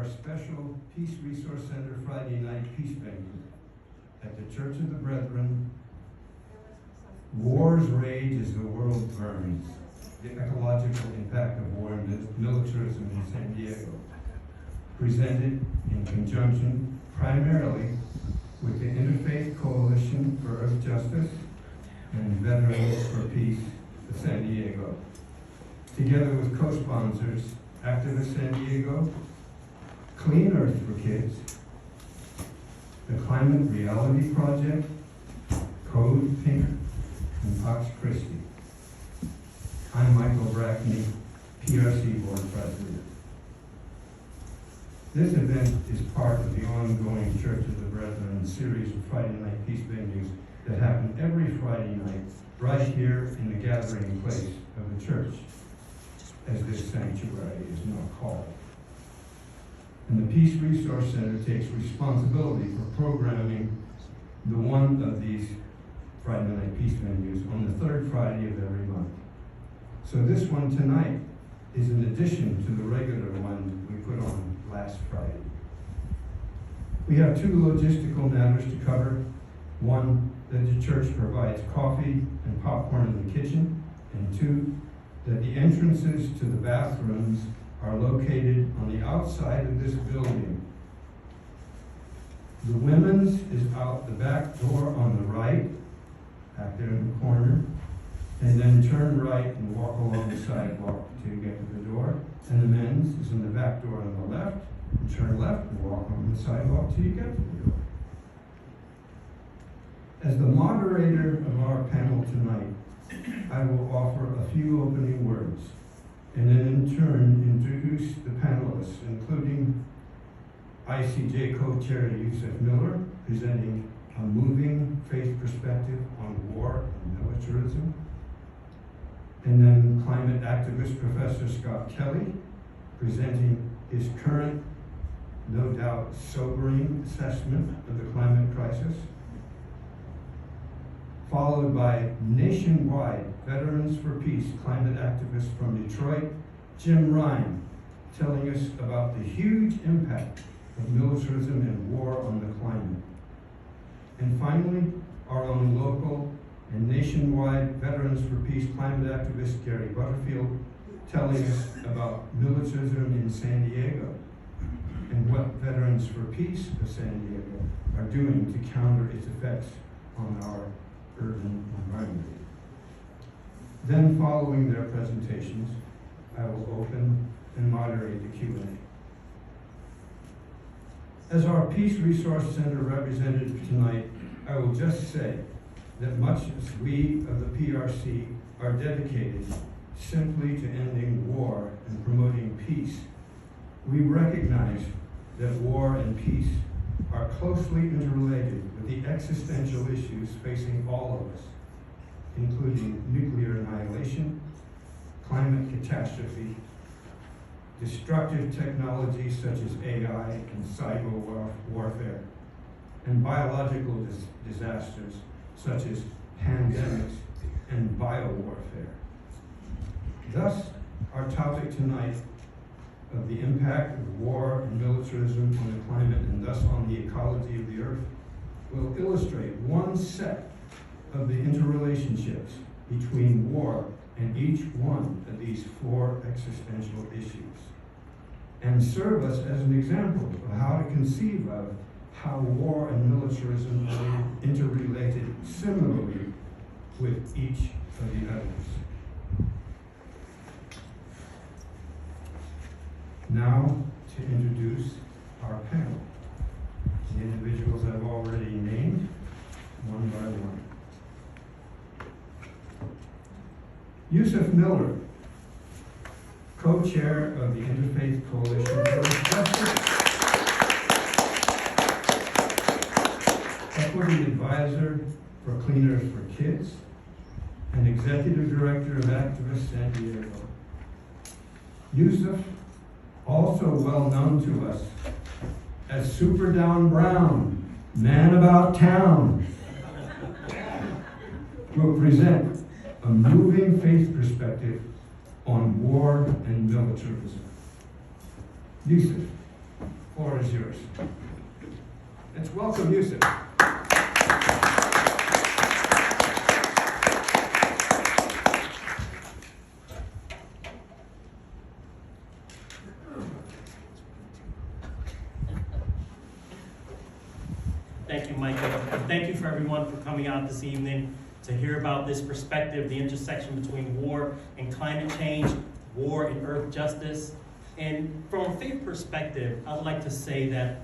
our special Peace Resource Center Friday night peace venue at the Church of the Brethren. Wars rage as the world burns. The ecological impact of war and militarism in San Diego. Presented in conjunction primarily with the Interfaith Coalition for Earth Justice and Veterans for Peace of San Diego. Together with co-sponsors, Activist San Diego, Clean Earth for Kids, the Climate Reality Project, Code Pink, and Pax Christi. I'm Michael Brackney, PRC Board President. This event is part of the ongoing Church of the Brethren series of Friday night peace venues that happen every Friday night right here in the gathering place of the church, as this sanctuary is now called. And the Peace Resource Center takes responsibility for programming the one of these Friday night peace venues on the third Friday of every month. So this one tonight is in addition to the regular one we put on last Friday. We have two logistical matters to cover. One, that the church provides coffee and popcorn in the kitchen, and two, that the entrances to the bathrooms are located on the outside of this building. The women's is out the back door on the right, back there in the corner, and then turn right and walk along the sidewalk until you get to the door. And the men's is in the back door on the left, and turn left and walk on the sidewalk till you get to the door. As the moderator of our panel tonight, I will offer a few opening words, and then in turn introduce the panelists, including ICEJ co-chair Yusef Miller, presenting a moving faith perspective on war and militarism, and then climate activist Professor Scott Kelly, presenting his current, no doubt sobering assessment of the climate crisis, followed by nationwide Veterans for Peace climate activist from Detroit, Jim Ryan, telling us about the huge impact of militarism and war on the climate. And finally, our own local and nationwide Veterans for Peace climate activist Gary Butterfield, telling us about militarism in San Diego and what Veterans for Peace of San Diego are doing to counter its effects on our urban environment. Then, following their presentations, I will open and moderate the Q&A. As our Peace Resource Center representative tonight, I will just say that much as we of the PRC are dedicated simply to ending war and promoting peace, we recognize that war and peace are closely interrelated with the existential issues facing all of us, including nuclear annihilation, climate catastrophe, destructive technologies such as AI and cyber warfare, and biological disasters such as pandemics and biowarfare. Thus, our topic tonight of the impact of war and militarism on the climate and thus on the ecology of the earth will illustrate one set of the interrelationships between war and each one of these four existential issues, and serve us as an example of how to conceive of how war and militarism are interrelated similarly with each of the others. Now, to introduce our panel, the individuals I've already named, one by one. Yusef Miller, co-chair of the Interfaith Coalition for Justice, equity advisor for Clean Earth for Kids, and executive director of Activist San Diego. Yusef, also well known to us as Super Down Brown, man about town, will present a moving faith perspective on war and militarism. Yusef. floor is yours. Let's welcome Yusef. Thank you, Michael. Thank you for everyone for coming out this evening to hear about this perspective, the intersection between war and climate change, war and earth justice. And from a faith perspective, I would like to say that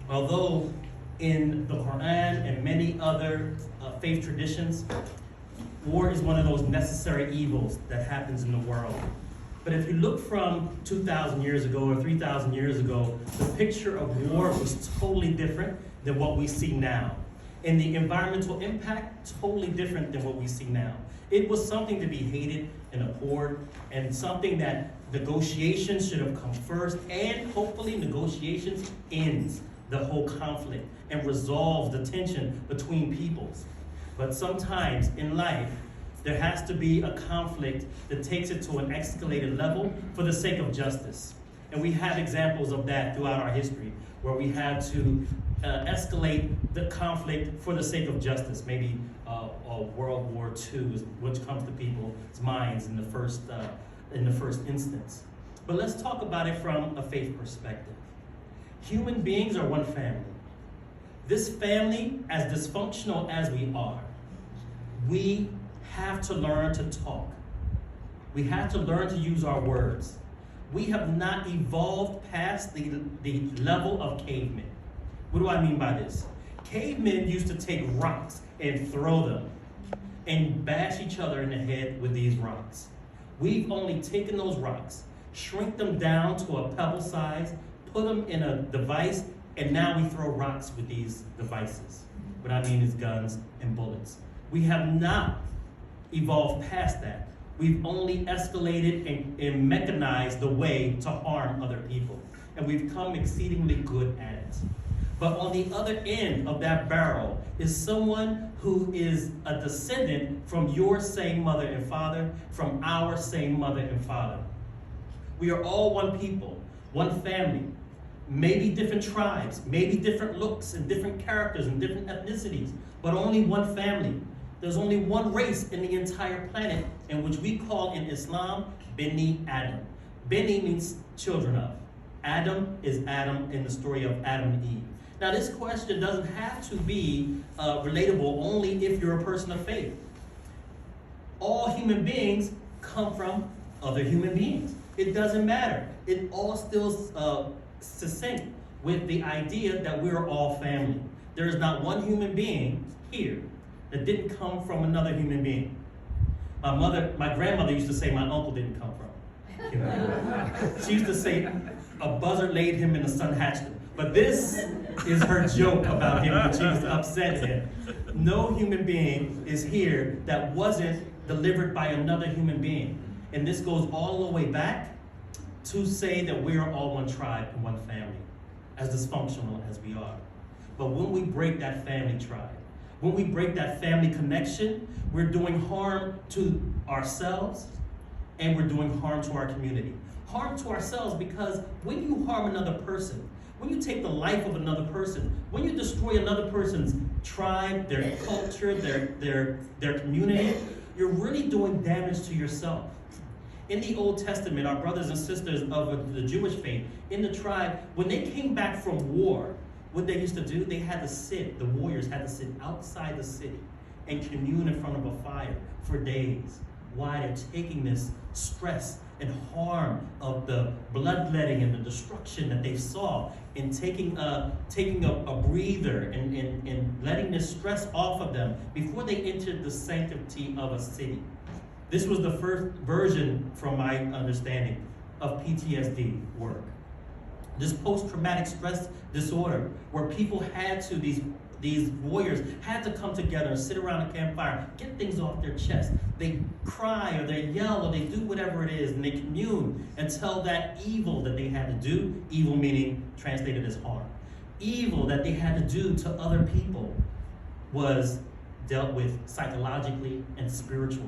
although in the Quran and many other faith traditions, war is one of those necessary evils that happens in the world. But if you look from 2,000 years ago or 3,000 years ago, the picture of war was totally different than what we see now. And the environmental impact, totally different than what we see now. It was something to be hated and abhorred, and something that negotiations should have come first, and hopefully negotiations ends the whole conflict and resolves the tension between peoples. But sometimes in life, there has to be a conflict that takes it to an escalated level for the sake of justice. And we have examples of that throughout our history, where we had to escalate the conflict for the sake of justice. Maybe World War II, which comes to people's minds in the first instance. But let's talk about it from a faith perspective. Human beings are one family. This family, as dysfunctional as we are, we have to learn to talk. We have to learn to use our words. We have not evolved past the level of cavemen. What do I mean by this? Cavemen used to take rocks and throw them and bash each other in the head with these rocks. We've only taken those rocks, shrink them down to a pebble size, put them in a device, and now we throw rocks with these devices. What I mean is guns and bullets. We have not evolved past that. We've only escalated and mechanized the way to harm other people. And we've come exceedingly good at it. But on the other end of that barrel is someone who is a descendant from your same mother and father, from our same mother and father. We are all one people, one family, maybe different tribes, maybe different looks and different characters and different ethnicities, but only one family. There's only one race in the entire planet, in which we call in Islam, Beni Adam. Beni means children of. Adam is Adam in the story of Adam and Eve. Now this question doesn't have to be relatable only if you're a person of faith. All human beings come from other human beings. It doesn't matter. It all still succinct with the idea that we're all family. There is not one human being here that didn't come from another human being. My grandmother used to say my uncle didn't come from. She used to say a buzzard laid him and the sun hatched him. But this is her joke about him, which she was upset him. No human being is here that wasn't delivered by another human being. And this goes all the way back to say that we are all one tribe and one family, as dysfunctional as we are. But when we break that family tribe, when we break that family connection, we're doing harm to ourselves and we're doing harm to our community. Harm to ourselves because when you harm another person, when you take the life of another person, when you destroy another person's tribe, their culture, their community, you're really doing damage to yourself. In the Old Testament, our brothers and sisters of the Jewish faith, in the tribe, when they came back from war, what they used to do, they had to sit, the warriors had to sit outside the city and commune in front of a fire for days. Why? They're taking this stress and harm of the bloodletting and the destruction that they saw, and taking a breather and letting this stress off of them before they entered the sanctity of a city. This was the first version, from my understanding, of PTSD work. This post-traumatic stress disorder, where people had to, these warriors had to come together and sit around a campfire, get things off their chest. They cry or they yell or they do whatever it is, and they commune until that evil that they had to do, evil meaning translated as harm, evil that they had to do to other people was dealt with psychologically and spiritually.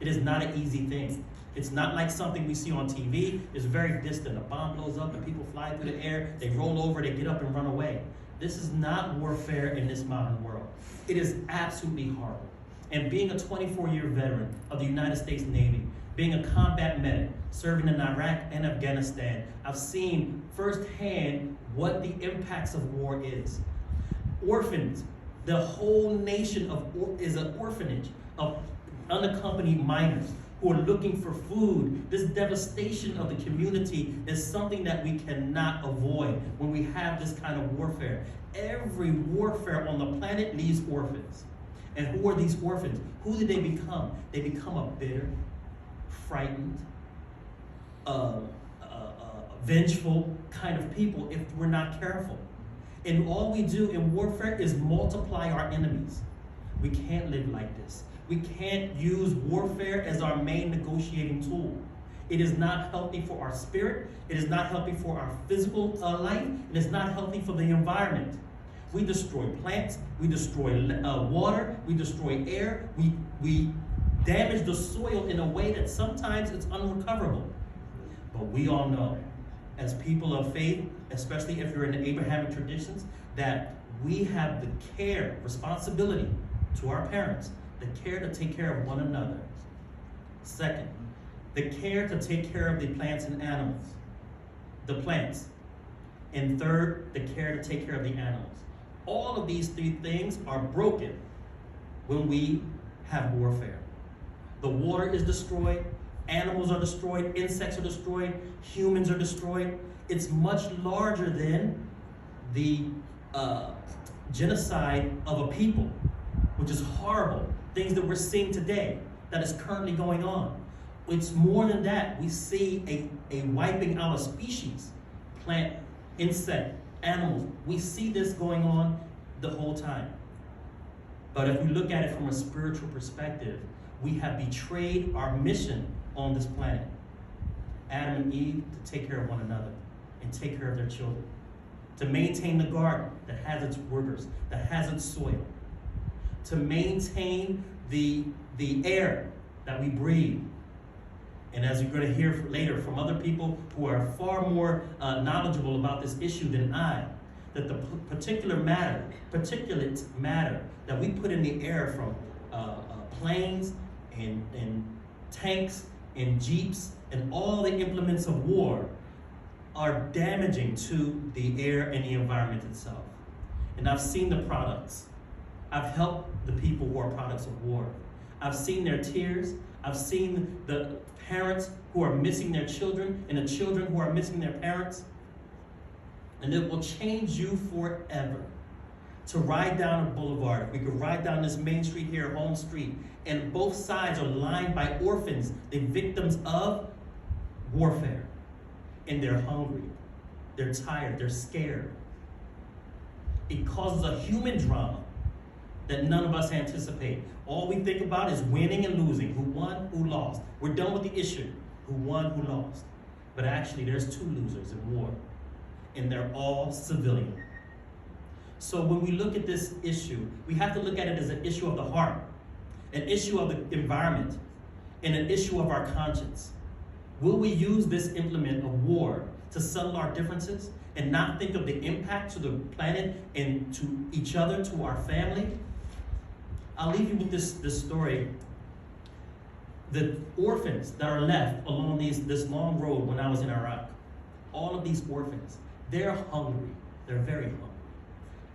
It is not an easy thing. It's not like something we see on TV. It's very distant. A bomb blows up and people fly through the air, they roll over, they get up and run away. This is not warfare in this modern world. It is absolutely horrible. And being a 24-year veteran of the United States Navy, being a combat medic, serving in Iraq and Afghanistan, I've seen firsthand what the impacts of war is. Orphans, the whole nation is an orphanage of unaccompanied minors who are looking for food. This devastation of the community is something that we cannot avoid when we have this kind of warfare. Every warfare on the planet leaves orphans. And who are these orphans? Who do they become? They become a bitter, frightened, vengeful kind of people if we're not careful. And all we do in warfare is multiply our enemies. We can't live like this. We can't use warfare as our main negotiating tool. It is not healthy for our spirit. It is not healthy for our physical life. It is not healthy for the environment. We destroy plants. We destroy water. We destroy air. We damage the soil in a way that sometimes it's unrecoverable. But we all know, as people of faith, especially if you're in the Abrahamic traditions, that we have the responsibility to our parents, the care to take care of one another. Second, the care to take care of the plants and animals, the plants. And third, the care to take care of the animals. All of these three things are broken when we have warfare. The water is destroyed, animals are destroyed, insects are destroyed, humans are destroyed. It's much larger than the genocide of a people, which is horrible. Things that we're seeing today, that is currently going on. It's more than that. We see a wiping out of species, plant, insect, animals. We see this going on the whole time. But if we look at it from a spiritual perspective, we have betrayed our mission on this planet. Adam and Eve to take care of one another and take care of their children. To maintain the garden that has its rivers, that has its soil. To maintain the air that we breathe. And as you're going to hear later from other people who are far more knowledgeable about this issue than I, that the particulate matter that we put in the air from planes and tanks and jeeps and all the implements of war are damaging to the air and the environment itself. And I've seen the products. I've helped the people who are products of war. I've seen their tears. I've seen the parents who are missing their children and the children who are missing their parents. And it will change you forever. To ride down a boulevard, we could ride down this main street here, Home Street, and both sides are lined by orphans, the victims of warfare. And they're hungry, they're tired, they're scared. It causes a human drama that none of us anticipate. All we think about is winning and losing, who won, who lost. We're done with the issue, who won, who lost. But actually there's two losers in war, and they're all civilian. So when we look at this issue, we have to look at it as an issue of the heart, an issue of the environment, and an issue of our conscience. Will we use this implement of war to settle our differences and not think of the impact to the planet and to each other, to our family? I'll leave you with this story. The orphans that are left along this long road when I was in Iraq, all of these orphans, they're hungry. They're very hungry.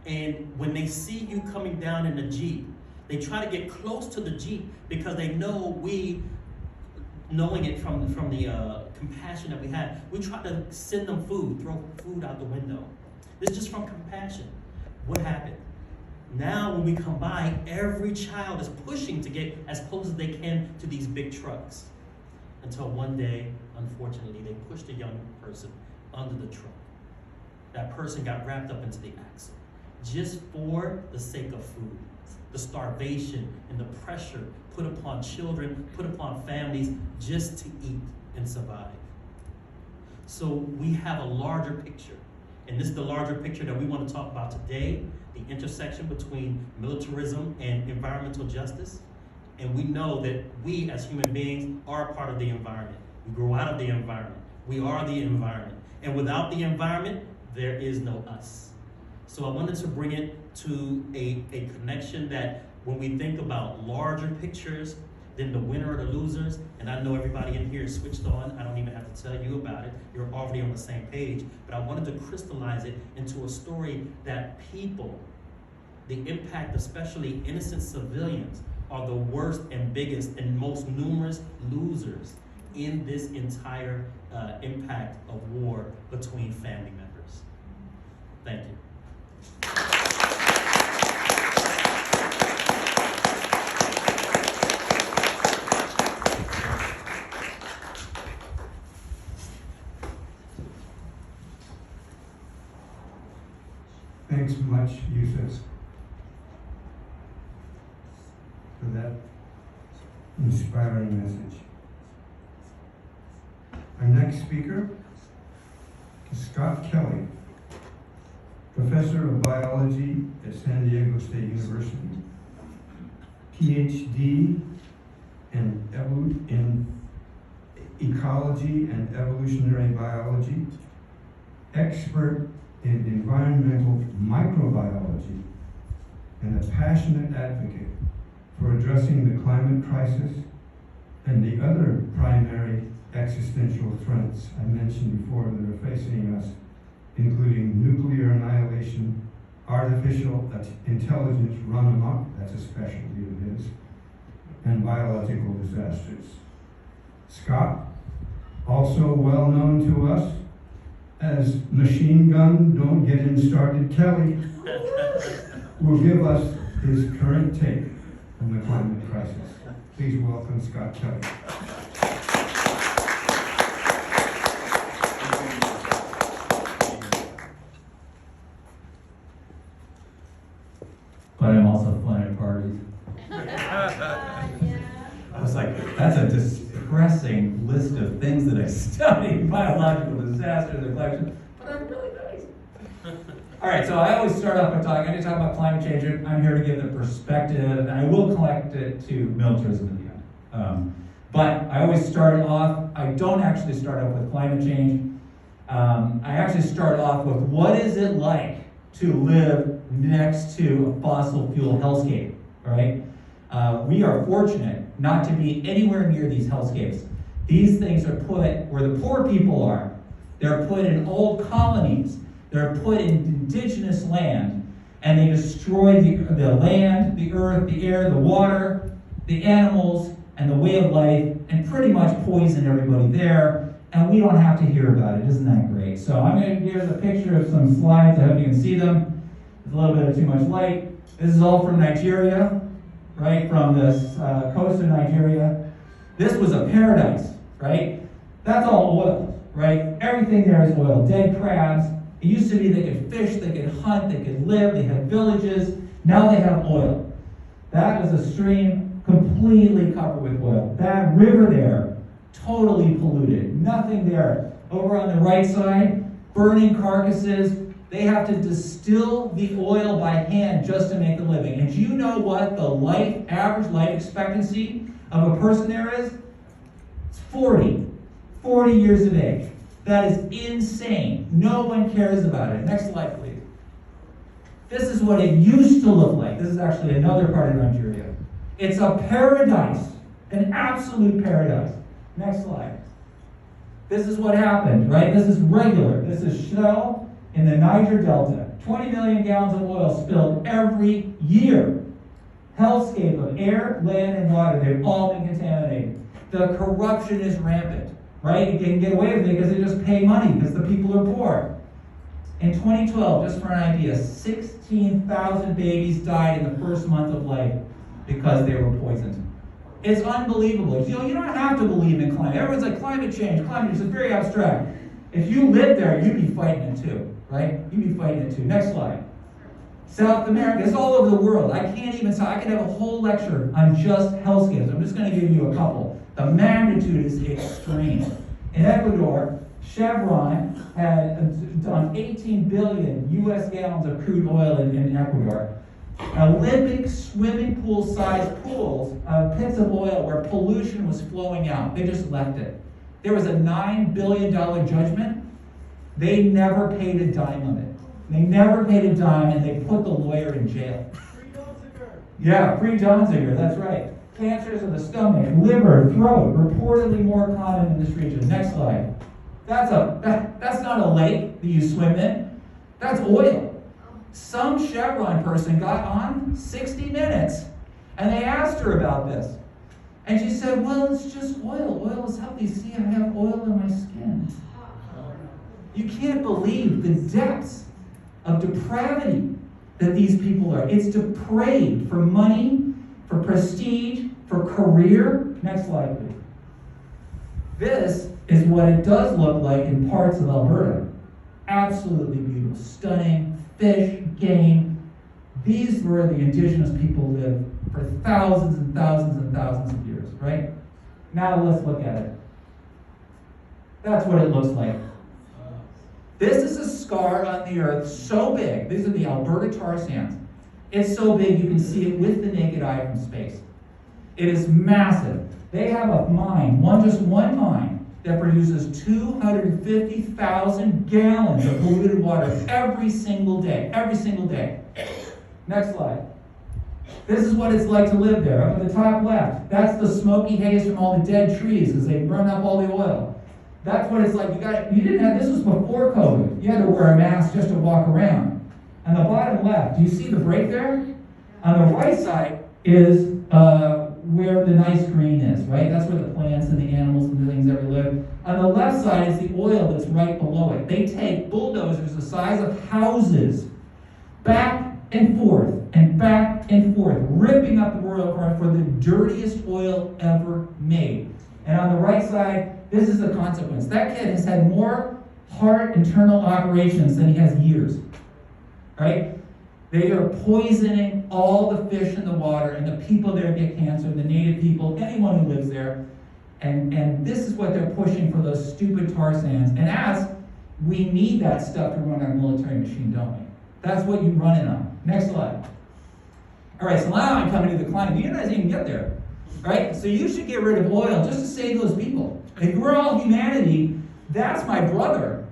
And when they see you coming down in the Jeep, they try to get close to the Jeep because they know knowing it from the compassion that we had, we try to send them food, throw food out the window. This is just from compassion. What happened? Now when we come by, every child is pushing to get as close as they can to these big trucks. Until one day, unfortunately, they pushed a young person under the truck. That person got wrapped up into the axle, just for the sake of food. The starvation and the pressure put upon children, put upon families, just to eat and survive. So we have a larger picture. And this is the larger picture that we want to talk about today, the intersection between militarism and environmental justice. And we know that we as human beings are a part of the environment. We grow out of the environment. We are the environment. And without the environment, there is no us. So I wanted to bring it to a connection that when we think about larger pictures than the winner or the losers, and I know everybody in here is switched on, I don't even have to tell you about it, you're already on the same page, but I wanted to crystallize it into a story that people, the impact, especially innocent civilians, are the worst and biggest and most numerous losers in this entire impact of war between family members. Thank you. Thanks much, Yusef, for that inspiring message. Our next speaker is Scott Kelly, Professor of Biology at San Diego State University, PhD in Ecology and Evolutionary Biology, expert in environmental microbiology, and a passionate advocate for addressing the climate crisis and the other primary existential threats I mentioned before that are facing us, including nuclear annihilation, artificial intelligence run amok, that's a specialty of his, and biological disasters. Scott, also well known to us as Machine Gun Don't Get Him Started Kelly, will give us his current take on the climate crisis. Please welcome Scott Kelly. But I'm also fun at parties. I was like, that's a depressing list of things that I study, biological disasters, ecological, but I'm really nice. All right, so I always start off by talking, I need to talk about climate change. I'm here to give the perspective, and I will connect it to militarism at the end. But I always start off, I don't actually start off with climate change. I actually start off with what is it like to live next to a fossil fuel hellscape, all right? We are fortunate not to be anywhere near these hellscapes. These things are put where the poor people are. They're put in old colonies. They're put in indigenous land, and they destroy the land, the earth, the air, the water, the animals, and the way of life, and pretty much poison everybody there, and we don't have to hear about it. Isn't that great? So I'm going to give a picture of some slides. I hope you can see them. There's a little bit of too much light. This is all from Nigeria, right, from this coast of Nigeria. This was a paradise, right? That's all oil, right? Everything there is oil. Dead crabs. It used to be they could fish, they could hunt, they could live, they had villages. Now they have oil. That was a stream completely covered with oil. That river there, totally polluted. Nothing there. Over on the right side, burning carcasses. They have to distill the oil by hand just to make a living. And do you know what the average life expectancy of a person there is? It's 40 years of age. That is insane. No one cares about it. Next slide, please. This is what it used to look like. This is actually another part of Nigeria. It's a paradise, an absolute paradise. Next slide. This is what happened, right? This is regular. This is Shell in the Niger Delta. 20 million gallons of oil spilled every year. Hellscape of air, land, and water. They've all been contaminated. The corruption is rampant. Right? They can get away with it because they just pay money because the people are poor. In 2012, just for an idea, 16,000 babies died in the first month of life because they were poisoned. It's unbelievable. You know, you don't have to believe in climate. Everyone's like, climate change is very abstract. If you lived there, you'd be fighting it too, right? You'd be fighting it too. Next slide. South America, it's all over the world. I can't even talk. I could have a whole lecture on just hellscapes. I'm just going to give you a couple. The magnitude is extreme. In Ecuador, Chevron had done 18 billion US gallons of crude oil in Ecuador. Olympic swimming pool-sized pools, pits of oil where pollution was flowing out. They just left it. There was a $9 billion judgment. They never paid a dime of it. They never paid a dime, and they put the lawyer in jail. Yeah, free Donziger, that's right. Cancers of the stomach, liver, throat, reportedly more common in this region. Next slide. That's not a lake that you swim in. That's oil. Some Chevron person got on 60 Minutes, and they asked her about this. And she said, well, it's just oil. Oil is healthy. See, I have oil in my skin. You can't believe the depths of depravity that these people are. It's depraved for money, for prestige, for career. Next slide, please. This is what it does look like in parts of Alberta. Absolutely beautiful, stunning, fish, game. These were the indigenous people lived for thousands and thousands and thousands of years, right? Now let's look at it. That's what it looks like. This is a scar on the earth so big. These are the Alberta tar sands. It's so big you can see it with the naked eye from space. It is massive. They have a mine, just one mine, that produces 250,000 gallons of polluted water every single day. Every single day. Next slide. This is what it's like to live there. Up at the top left, that's the smoky haze from all the dead trees as they burn up all the oil. That's what it's like. This was before COVID. You had to wear a mask just to walk around. On the bottom left, do you see the break there? On the right side is where the nice green is, right? That's where the plants and the animals and the things that live. On the left side is the oil that's right below it. They take bulldozers the size of houses back and forth, ripping up the oil for the dirtiest oil ever made. And on the right side, this is the consequence. That kid has had more heart internal operations than he has years, right? They are poisoning all the fish in the water, and the people there get cancer, the native people, anyone who lives there. And this is what they're pushing for those stupid tar sands. And as we need that stuff to run our military machine, don't we? That's what you run it on. Next slide. All right, so now I'm coming to the climate. You guys didn't get there, right? So you should get rid of oil just to save those people. If we're all humanity, that's my brother,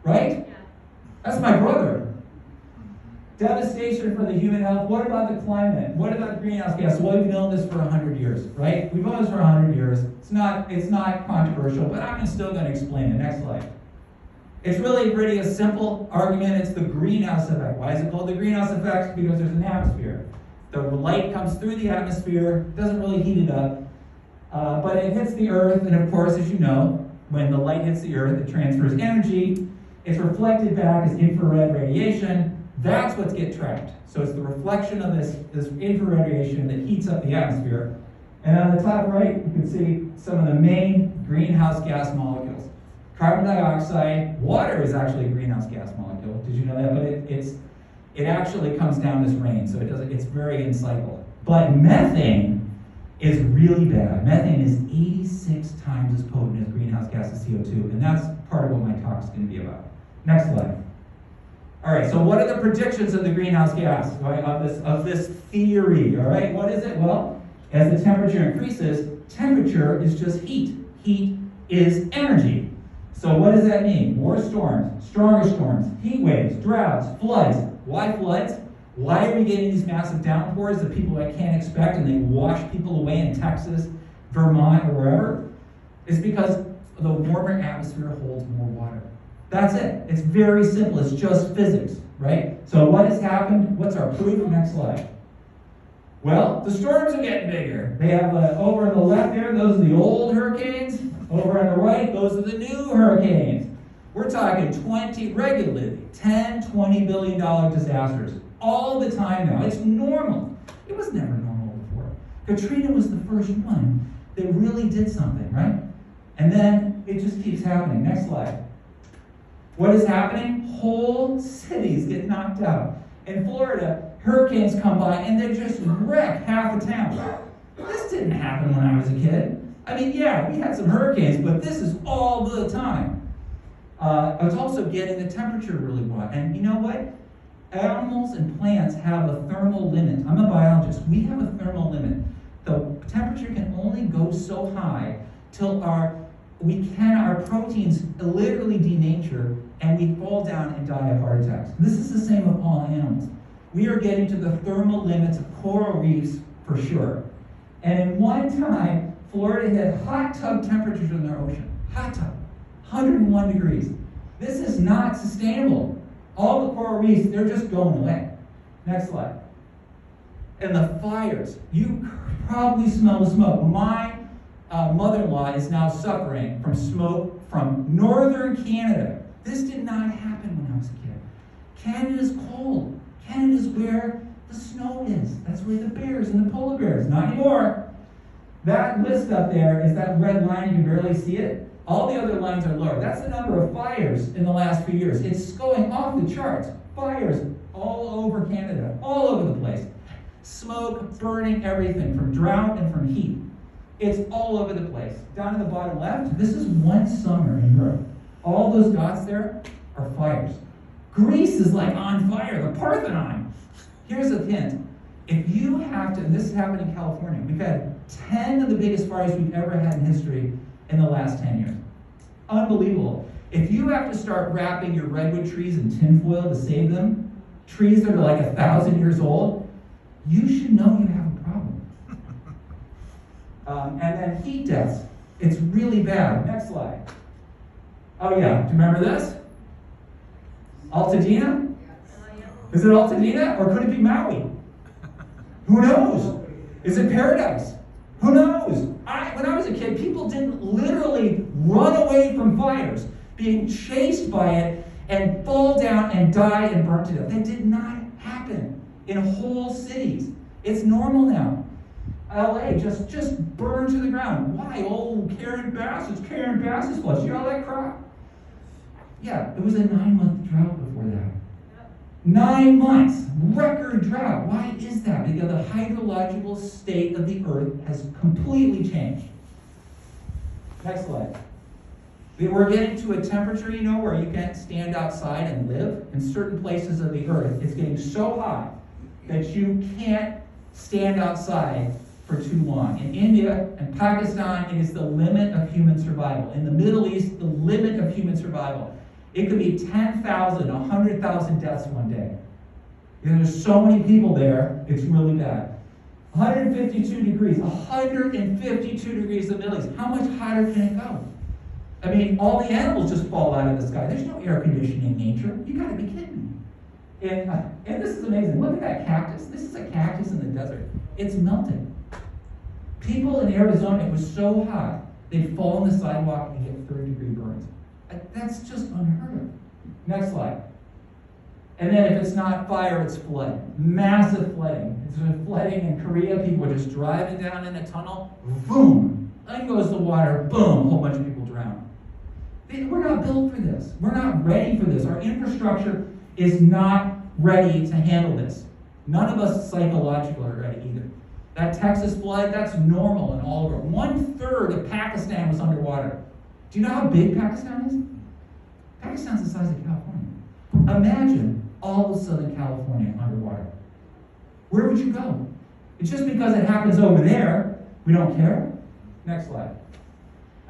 right? Yeah. That's my brother. Devastation for the human health. What about the climate? What about greenhouse gas? Well, we've known this for 100 years, right? We've known this for 100 years. It's not controversial, but I'm still going to explain it. Next slide. It's really a simple argument. It's the greenhouse effect. Why is it called the greenhouse effect? Because there's an atmosphere. The light comes through the atmosphere, doesn't really heat it up, but it hits the earth, and of course, as you know, when the light hits the earth, it transfers energy. It's reflected back as infrared radiation. That's what gets trapped. So it's the reflection of this infrared radiation that heats up the atmosphere. And on the top right, you can see some of the main greenhouse gas molecules. Carbon dioxide, water is actually a greenhouse gas molecule. Did you know that? But it actually comes down as rain, so it's very in cycle. But methane is really bad. Methane is 86 times as potent as greenhouse gas as CO2, and that's part of what my talk is going to be about. Next slide. All right, so what are the predictions of the greenhouse gas, right, of this theory, all right? What is it? Well, as the temperature increases, temperature is just heat. Heat is energy. So what does that mean? More storms, stronger storms, heat waves, droughts, floods. Why floods? Why are we getting these massive downpours that people can't expect and they wash people away in Texas, Vermont, or wherever? It's because the warmer atmosphere holds more water. That's it. It's very simple. It's just physics, right? So what has happened? What's our proof? Next slide. Well, the storms are getting bigger. They have over on the left there, those are the old hurricanes. Over on the right, those are the new hurricanes. We're talking 10, $20 billion disasters all the time now. It's normal. It was never normal before. Katrina was the first one that really did something, right? And then it just keeps happening. Next slide. What is happening? Whole cities get knocked out. In Florida, hurricanes come by and they just wreck half a town. This didn't happen when I was a kid. I mean, yeah, we had some hurricanes, but this is all the time. It's also getting the temperature really hot. And you know what? Animals and plants have a thermal limit. I'm a biologist. We have a thermal limit. The temperature can only go so high till our proteins literally denature and we fall down and die of heart attacks. This is the same with all animals. We are getting to the thermal limits of coral reefs for sure. And in one time, Florida hit hot tub temperatures in their ocean. Hot tub, 101 degrees. This is not sustainable. All the coral reefs, they're just going away. Next slide. And the fires, you probably smell the smoke. My mother-in-law is now suffering from smoke from northern Canada. This did not happen when I was a kid. Canada's cold. Canada's where the snow is. That's where the bears and the polar bears. Not anymore. That list up there is that red line. You can barely see it. All the other lines are lower. That's the number of fires in the last few years. It's going off the charts. Fires all over Canada, all over the place. Smoke, burning everything from drought and from heat. It's all over the place. Down in the bottom left, this is one summer in Europe. All those dots there are fires. Greece is like on fire, the Parthenon. Here's a hint. If you have to, and this happened in California, we've had 10 of the biggest fires we've ever had in history in the last 10 years. Unbelievable. If you have to start wrapping your redwood trees in tinfoil to save them, trees that are like 1,000 years old, you should know you have a problem. And then heat deaths. It's really bad. Next slide. Oh yeah, do you remember this? Altadena? Is it Altadena or could it be Maui? Who knows? Is it Paradise? Who knows? When I was a kid, people didn't literally run away from fires, being chased by it and fall down and die and burn to death. That did not happen in whole cities. It's normal now. LA just burned to the ground. Why? Oh, Karen Bass's flood. You know all that crap? Yeah, it was a 9-month drought before that. 9 months, record drought. Why is that? Because the hydrological state of the earth has completely changed. Next slide. We're getting to a temperature, where you can't stand outside and live. In certain places of the earth, it's getting so hot that you can't stand outside for too long. In India and Pakistan, it is the limit of human survival. In the Middle East, the limit of human survival. It could be 10,000, 100,000 deaths one day. There's so many people there, it's really bad. 152 degrees, 152 degrees in the Middle East. How much hotter can it go? I mean, all the animals just fall out of the sky. There's no air conditioning in nature. You gotta be kidding me. And this is amazing. Look at that cactus. This is a cactus in the desert. It's melting. People in Arizona, it was so hot, they'd fall on the sidewalk and get 30-degree burns. That's just unheard of. Next slide. And then if it's not fire, it's flood. Massive flooding. It's been flooding in Korea. People are just driving down in a tunnel. Boom. In goes the water. Boom. A whole bunch of people drown. We're not built for this. We're not ready for this. Our infrastructure is not ready to handle this. None of us psychologically are ready either. That Texas flood, that's normal in all of it. 1/3 of Pakistan was underwater. Do you know how big Pakistan is? Pakistan's the size of California. Imagine all of Southern California underwater. Where would you go? It's just because it happens over there, we don't care. Next slide.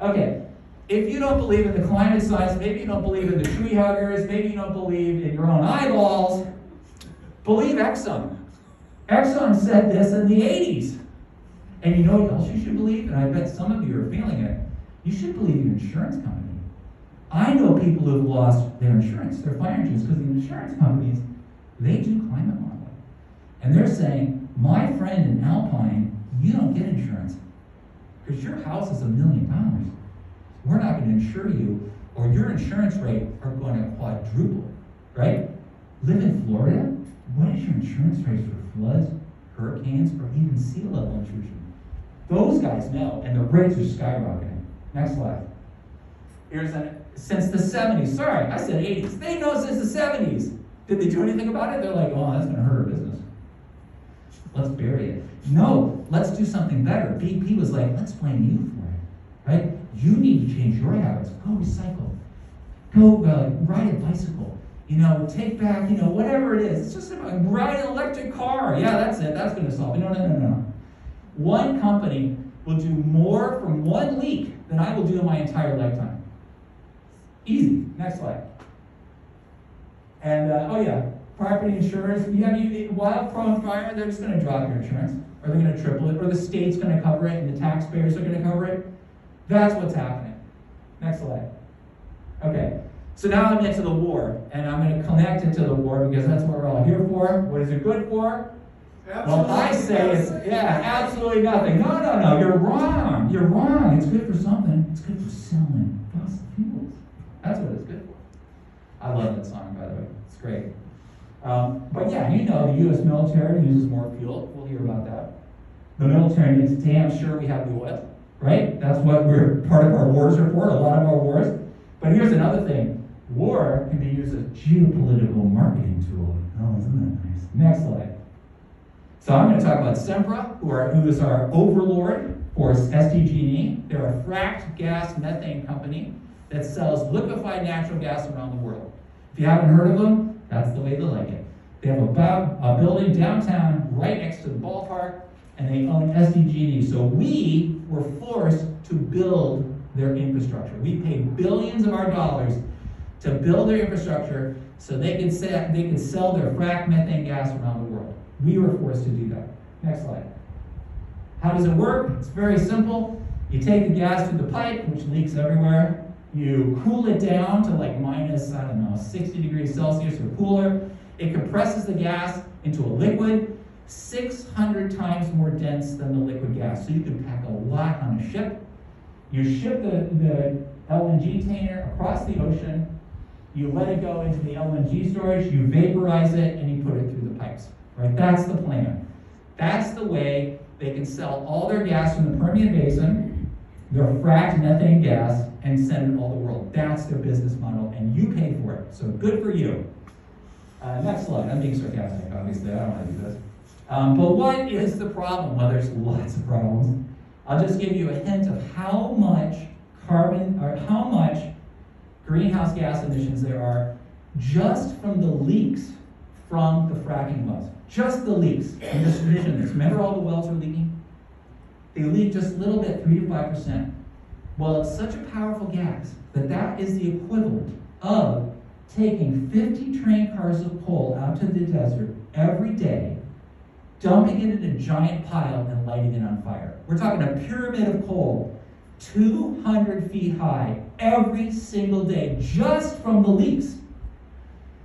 Okay, if you don't believe in the climate science, maybe you don't believe in the tree huggers, maybe you don't believe in your own eyeballs, believe Exxon. Exxon said this in the 80s. And you know what else you should believe? And I bet some of you are feeling it. You should believe your insurance company. I know people who have lost their insurance, their fire insurance, because the insurance companies, they do climate modeling. And they're saying, my friend in Alpine, you don't get insurance because your house is $1 million. We're not going to insure you, or your insurance rate are going to quadruple, right? Live in Florida? What is your insurance rate for floods, hurricanes, or even sea level intrusion? Those guys know, and the rates are skyrocketing. Next slide. Since the 70s. Sorry, I said 80s. They know since the 70s. Did they do anything about it? They're like, oh, that's going to hurt our business. Let's bury it. No, let's do something better. BP was like, let's blame you for it, right? You need to change your habits. Go recycle. Go ride a bicycle. take back, whatever it is. It's just about ride an electric car. Yeah, that's it. That's going to solve it. No. One company will do more from one leak than I will do in my entire lifetime. Easy. Next slide. And, property insurance. Wild-prone fire, they're just going to drop your insurance. Or they're going to triple it. Or the state's going to cover it and the taxpayers are going to cover it. That's what's happening. Next slide. Okay. So now I'm into the war, and I'm going to connect it to the war because that's what we're all here for. What is it good for? Well, I say it's, absolutely nothing. No, you're wrong. You're wrong. It's good for something. It's good for selling fossil fuels. That's what it's good for. I love that song, by the way. It's great. But yeah, the U.S. military uses more fuel. We'll hear about that. The military makes damn sure we have the oil, right? That's what part of our wars are for, a lot of our wars. But here's another thing. War can be used as a geopolitical marketing tool. Oh, isn't that nice? Next slide. So I'm going to talk about Sempra, who is our overlord for SDG&E. They're a fracked gas methane company that sells liquefied natural gas around the world. If you haven't heard of them, that's the way they like it. They have a building downtown right next to the ballpark, and they own SDG&E. So we were forced to build their infrastructure. We paid billions of our dollars to build their infrastructure so they could sell their fracked methane gas around the world. We were forced to do that. Next slide. How does it work? It's very simple. You take the gas through the pipe, which leaks everywhere. You cool it down to like minus, 60 degrees Celsius or cooler. It compresses the gas into a liquid 600 times more dense than the liquid gas. So you can pack a lot on a ship. You ship the LNG tanker across the ocean. You let it go into the LNG storage. You vaporize it, and you put it through the pipes. Right? That's the plan. That's the way they can sell all their gas from the Permian Basin, their fracked methane gas, and send it all the world. That's their business model, and you pay for it. So good for you. Next slide. I'm being sarcastic, obviously. I don't want to do this. But what is the problem? Well, there's lots of problems. I'll just give you a hint of how much greenhouse gas emissions there are just from the leaks from the fracking wells. Just the leaks. I'm just mentioning this. Remember all the wells are leaking? They leak just a little bit, 3 to 5%. Well, it's such a powerful gas that is the equivalent of taking 50 train cars of coal out to the desert every day, dumping it in a giant pile and lighting it on fire. We're talking a pyramid of coal, 200 feet high, every single day, just from the leaks.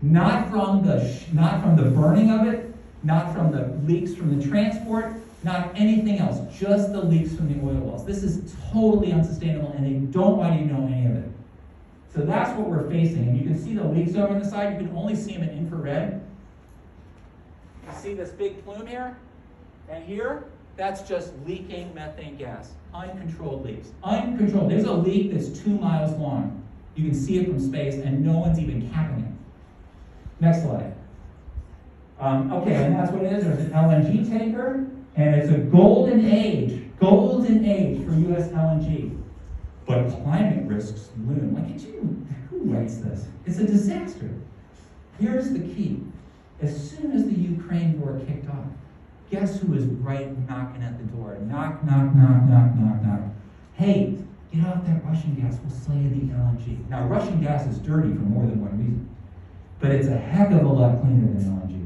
Not from the burning of it, not from the leaks from the transport, not anything else, just the leaks from the oil wells. This is totally unsustainable, and they don't want you to know any of it. So that's what we're facing. And you can see the leaks over on the side. You can only see them in infrared. You see this big plume here? And here, that's just leaking methane gas. Uncontrolled leaks. Uncontrolled. There's a leak that's 2 miles long. You can see it from space, and no one's even capping it. Next slide. Okay, and that's what it is. There's an LNG tanker, and it's a golden age for U.S. LNG. But climate risks loom. Who writes this? It's a disaster. Here's the key. As soon as the Ukraine war kicked off, guess who was right knocking at the door? Knock, knock, knock, knock, knock, knock. Hey, get off that Russian gas. We'll sell you the LNG. Now, Russian gas is dirty for more than one reason. But it's a heck of a lot cleaner than LNG.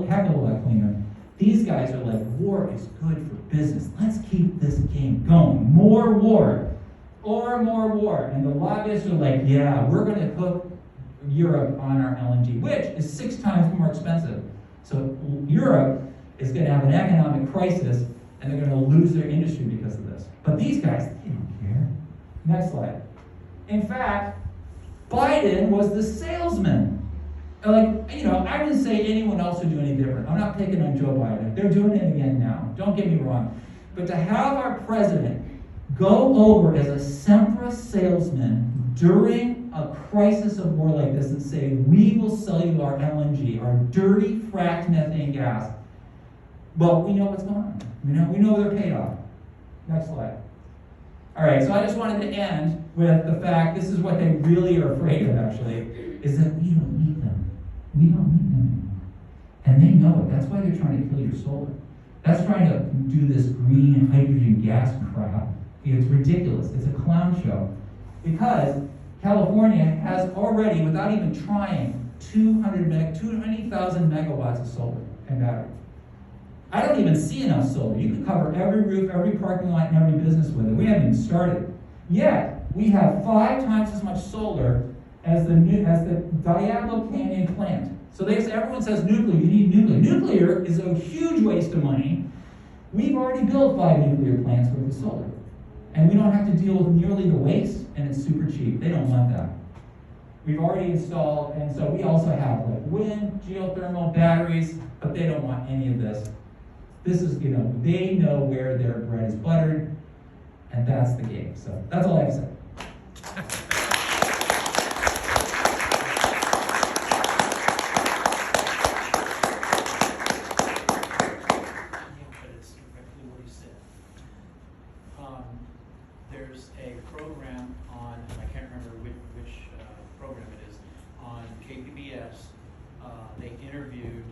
Heck of a lot cleaner. These guys are like, war is good for business. Let's keep this game going. More war. Or more war. And the lobbyists are like, yeah, we're going to hook Europe on our LNG, which is 6 times more expensive. So Europe is going to have an economic crisis, and they're going to lose their industry because of this. But these guys, they don't care. Next slide. In fact, Biden was the salesman. I didn't say anyone else would do any different. I'm not picking on Joe Biden. They're doing it again now. Don't get me wrong. But to have our president go over as a Sempra salesman during a crisis of war like this and say, we will sell you our LNG, our dirty fracked methane gas. Well, we know what's going on. We know they're paid off. Next slide. All right, so I just wanted to end with the fact, this is what they really are afraid of, actually, is that we don't need them. We don't need them anymore. And they know it. That's why they're trying to kill your solar. That's trying to do this green hydrogen gas crap. It's ridiculous. It's a clown show. Because California has already, without even trying, 220,000 megawatts of solar and battery. I don't even see enough solar. You can cover every roof, every parking lot, and every business with it. We haven't even started. Yet, we have 5 times as much solar as the Diablo Canyon plant. So everyone says nuclear, you need nuclear. Nuclear is a huge waste of money. We've already built 5 nuclear plants with the solar. And we don't have to deal with nearly the waste, and it's super cheap. They don't want that. We've already installed, and so we also have like wind, geothermal, batteries, but they don't want any of this. This is, they know where their bread is buttered, and that's the game. So that's all I have to say. But it's directly what he said. There's a program on, I can't remember which program it is, on KPBS. They interviewed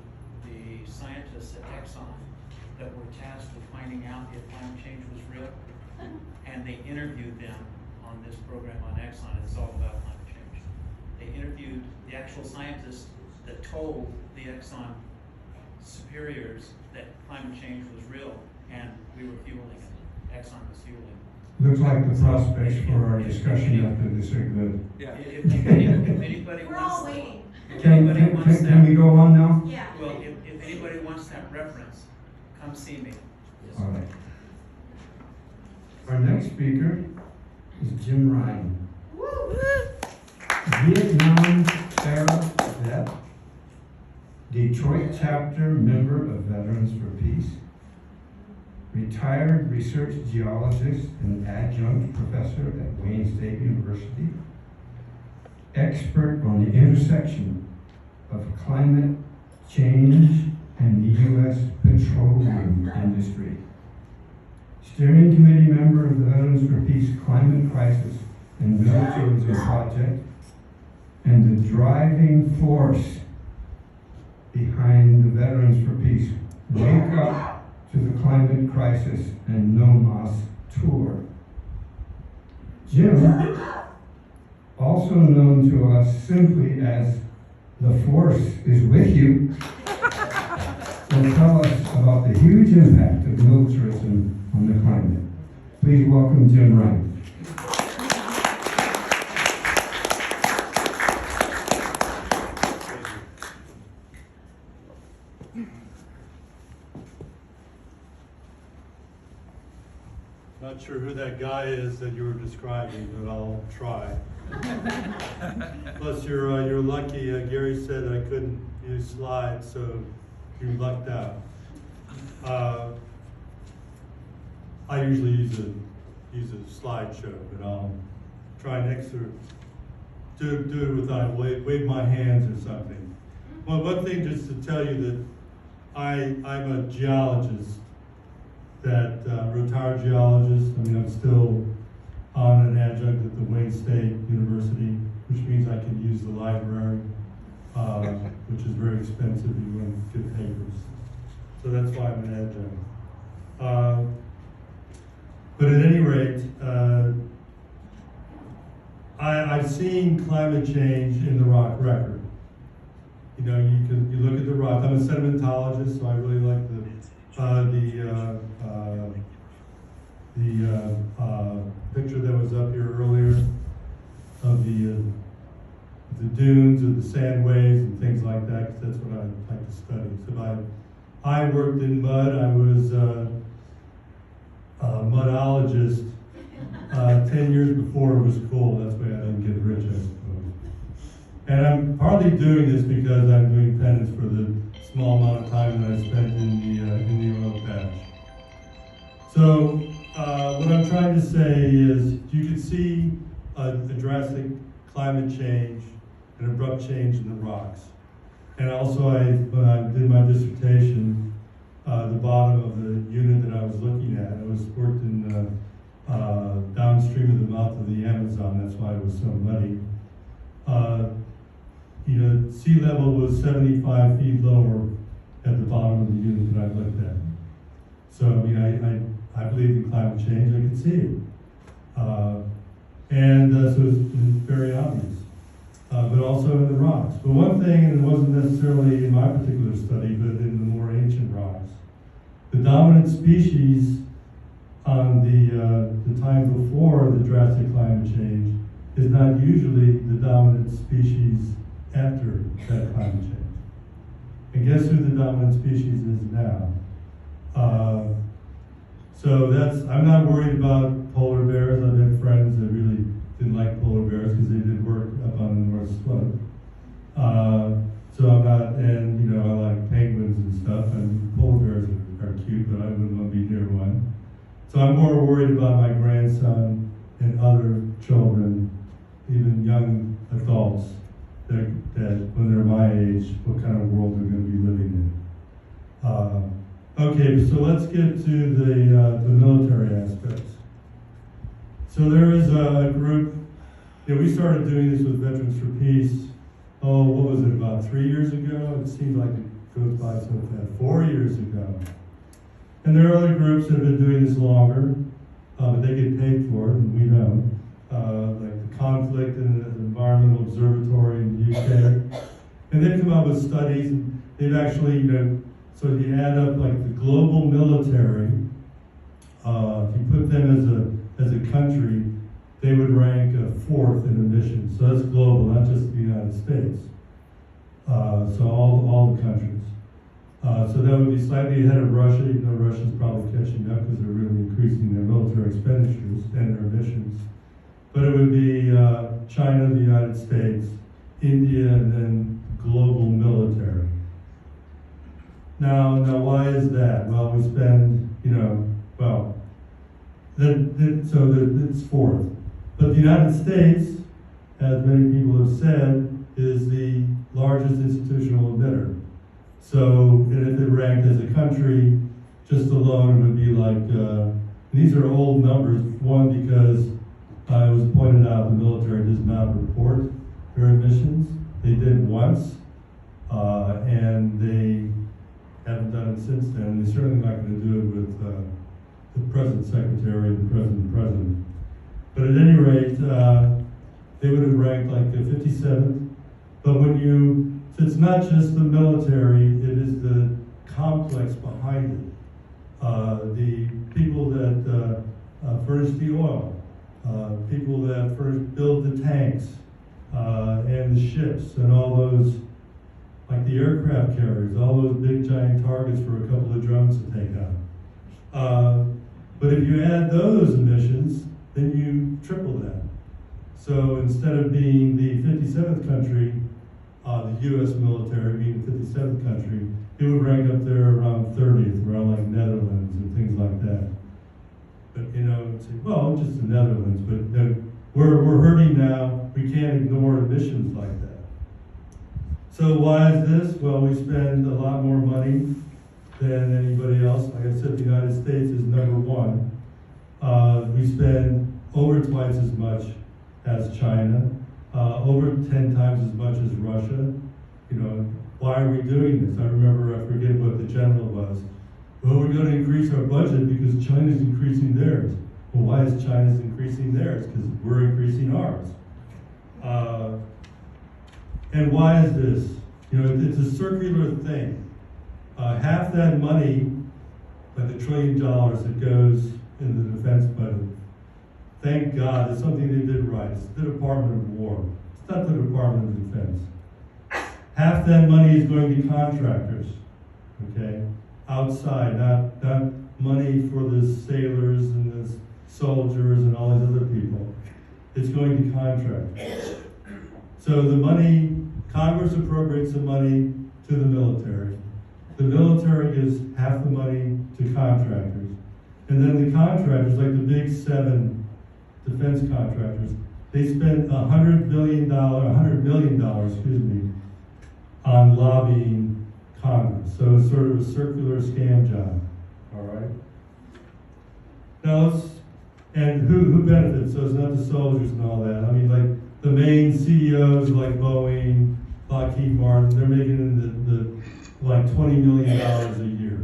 the scientists at Exxon that were tasked with finding out if climate change was real. And they interviewed them on this program on Exxon. It's all about climate change. They interviewed the actual scientists that told the Exxon superiors that climate change was real, and we were fueling it. Exxon was fueling it. Looks like the prospects for our discussion after this are good. Yeah. If anybody We're all wants, waiting. if anybody wants Can we that, go on now? Yeah. well, if anybody wants that reference, come see me. All right. Our next speaker is Jim Ryan. Vietnam era vet, Detroit chapter member of Veterans for Peace, retired research geologist and adjunct professor at Wayne State University, expert on the intersection of climate change and the U.S. petroleum industry, steering committee member of the Veterans for Peace Climate Crisis and Militarism Project, and the driving force behind the Veterans for Peace Wake Up to the Climate Crisis and No Mas tour. Jim, also known to us simply as the Force is with you, will tell us about the huge impact of militarism on the climate. Please welcome Jim Ryan. Not sure who that guy is that you were describing, but I'll try. Plus, you're lucky. Gary said I couldn't use slides, so you lucked out. I usually use a slideshow, but I'll try next to do it without wave my hands or something. Well, one thing just to tell you that I'm a geologist. Retired geologist. I mean, I'm still on an adjunct at the Wayne State University, which means I can use the library, which is very expensive. You want good papers, so that's why I'm an adjunct. But at any rate, I've seen climate change in the rock record. You know, you look at the rock. I'm a sedimentologist, so I really like the picture that was up here earlier of the dunes or the sand waves and things like that, because that's what I like to study. So I worked in mud. I was a mudologist 10 years before it was cool. That's why I didn't get rich, I suppose. And I'm partly doing this because I'm doing penance for the small amount of time that I spent in the oil patch. So what I'm trying to say is you can see a drastic climate change, an abrupt change in the rocks. And also when I did my dissertation, the bottom of the unit that I was looking at, I was worked in downstream of the mouth of the Amazon. That's why it was so muddy. Sea level was 75 feet lower at the bottom of the unit that I looked at. So, I believe in climate change. I can see it. So it's very obvious. But also in the rocks. But one thing, and it wasn't necessarily in my particular study, but in the more ancient rocks, the dominant species on the time before the drastic climate change is not usually the dominant species after that climate change. And guess who the dominant species is now? I'm not worried about polar bears. I've had friends that really didn't like polar bears because they did work up on the North Slope. So I'm not, and I like penguins and stuff, and polar bears are cute, but I wouldn't want to be near one. So I'm more worried about my grandson and other children, even young adults, that when they're my age, what kind of world they're going to be living in. Okay, so let's get to the military aspects. So there is a group, we started doing this with Veterans for Peace, what was it, about 3 years ago? It seems like it goes by so fast, 4 years ago. And there are other groups that have been doing this longer, but they get paid for it, and we don't. Like the Conflict and the Environmental Observatory in the UK. And they've come up with studies, and they've actually, so if you add up like the global military, if you put them as a country, they would rank fourth in emissions. So that's global, not just the United States. So all the countries. So that would be slightly ahead of Russia, even though Russia's probably catching up because they're really increasing their military expenditures and their emissions. But it would be China, the United States, India, and then global military. Now why is that? Well, we spend, it's fourth. But the United States, as many people have said, is the largest institutional emitter. So, and if it ranked as a country, just alone it would be like, these are old numbers. One, because it was pointed out the military does not report their emissions. They did once, and they haven't done it since then. They're certainly not going to do it with the present secretary and the present president. But at any rate, they would have ranked like 57th. But so it's not just the military, it is the complex behind it. The people that furnish the oil, people that build the tanks, and the ships, and all those, like the aircraft carriers, all those big giant targets for a couple of drones to take out. But if you add those emissions, then you triple that. So instead of being the 57th country, the U.S. military being the 57th country, it would rank up there around 30th, around like Netherlands and things like that. But say, well, just the Netherlands, but we're hurting now. We can't ignore emissions like that. So why is this? Well, we spend a lot more money than anybody else. Like I said, the United States is number one. We spend over twice as much as China, over 10 times as much as Russia. Why are we doing this? I remember, I forget what the general was. Well, we're going to increase our budget because China's increasing theirs. Well, why is China's increasing theirs? Because we're increasing ours. And why is this? It's a circular thing. Half that money, like $1 trillion that goes in the defense budget, thank God, it's something they did right. It's the Department of War. It's not the Department of Defense. Half that money is going to contractors, okay? Outside, not money for the sailors and the soldiers and all these other people. It's going to contractors. So the money, Congress appropriates the money to the military. The military gives half the money to contractors. And then the contractors, like the big 7 defense contractors, they spend $100 million, on lobbying Congress. So it's sort of a circular scam job, all right? Now And who benefits? So it's not the soldiers and all that. I mean, like the main CEOs like Boeing, Lockheed Martin, they're making the like $20 million a year.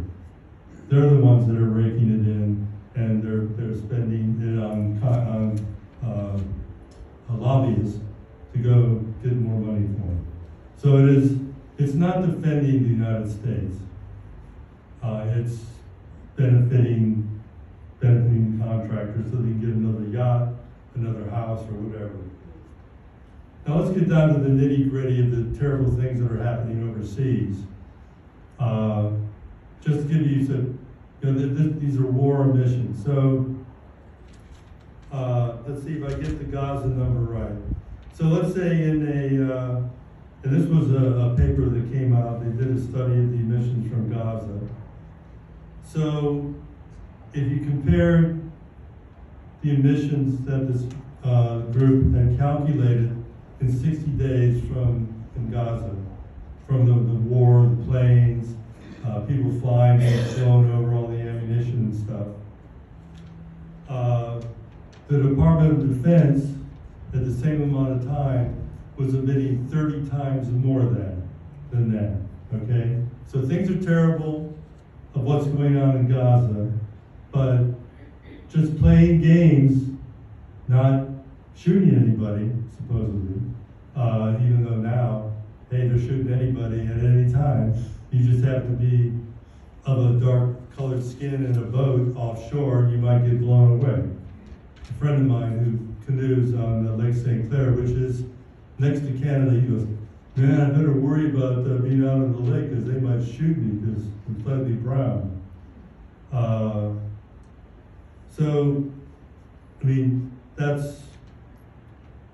They're the ones that are raking it in, and they're spending it on lobbyists to go get more money for them. So it's not defending the United States. It's benefiting contractors so they can get another yacht, another house, or whatever. Now let's get down to the nitty-gritty of the terrible things that are happening overseas. Just to give you some, these are war emissions. So let's see if I get the Gaza number right. So let's say and this was a paper that came out, they did a study of the emissions from Gaza. So if you compare the emissions that this group had calculated in 60 days in Gaza, from the war, the planes, people flying and flowing over all the ammunition and stuff, the Department of Defense, at the same amount of time, was emitting 30 times more than that, okay? So things are terrible of what's going on in Gaza, but just playing games, not shooting anybody, supposedly, even though now, hey, they're shooting anybody at any time. You just have to be of a dark colored skin in a boat offshore, and you might get blown away. A friend of mine who canoes on Lake St. Clair, which is next to Canada, he goes, man, I better worry about being out on the lake because they might shoot me because I'm slightly brown. So, I mean, so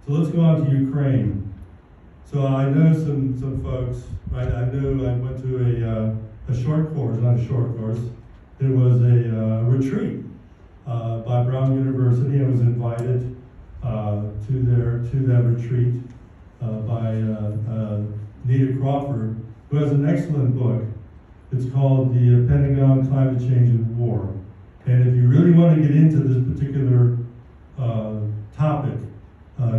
let's go on to Ukraine. So I know some folks, right? I know I went to a short course, not a short course. It was a retreat by Brown University. I was invited to that retreat by Nita Crawford, who has an excellent book. It's called The Pentagon, Climate Change and War. And if you really want to get into this particular topic,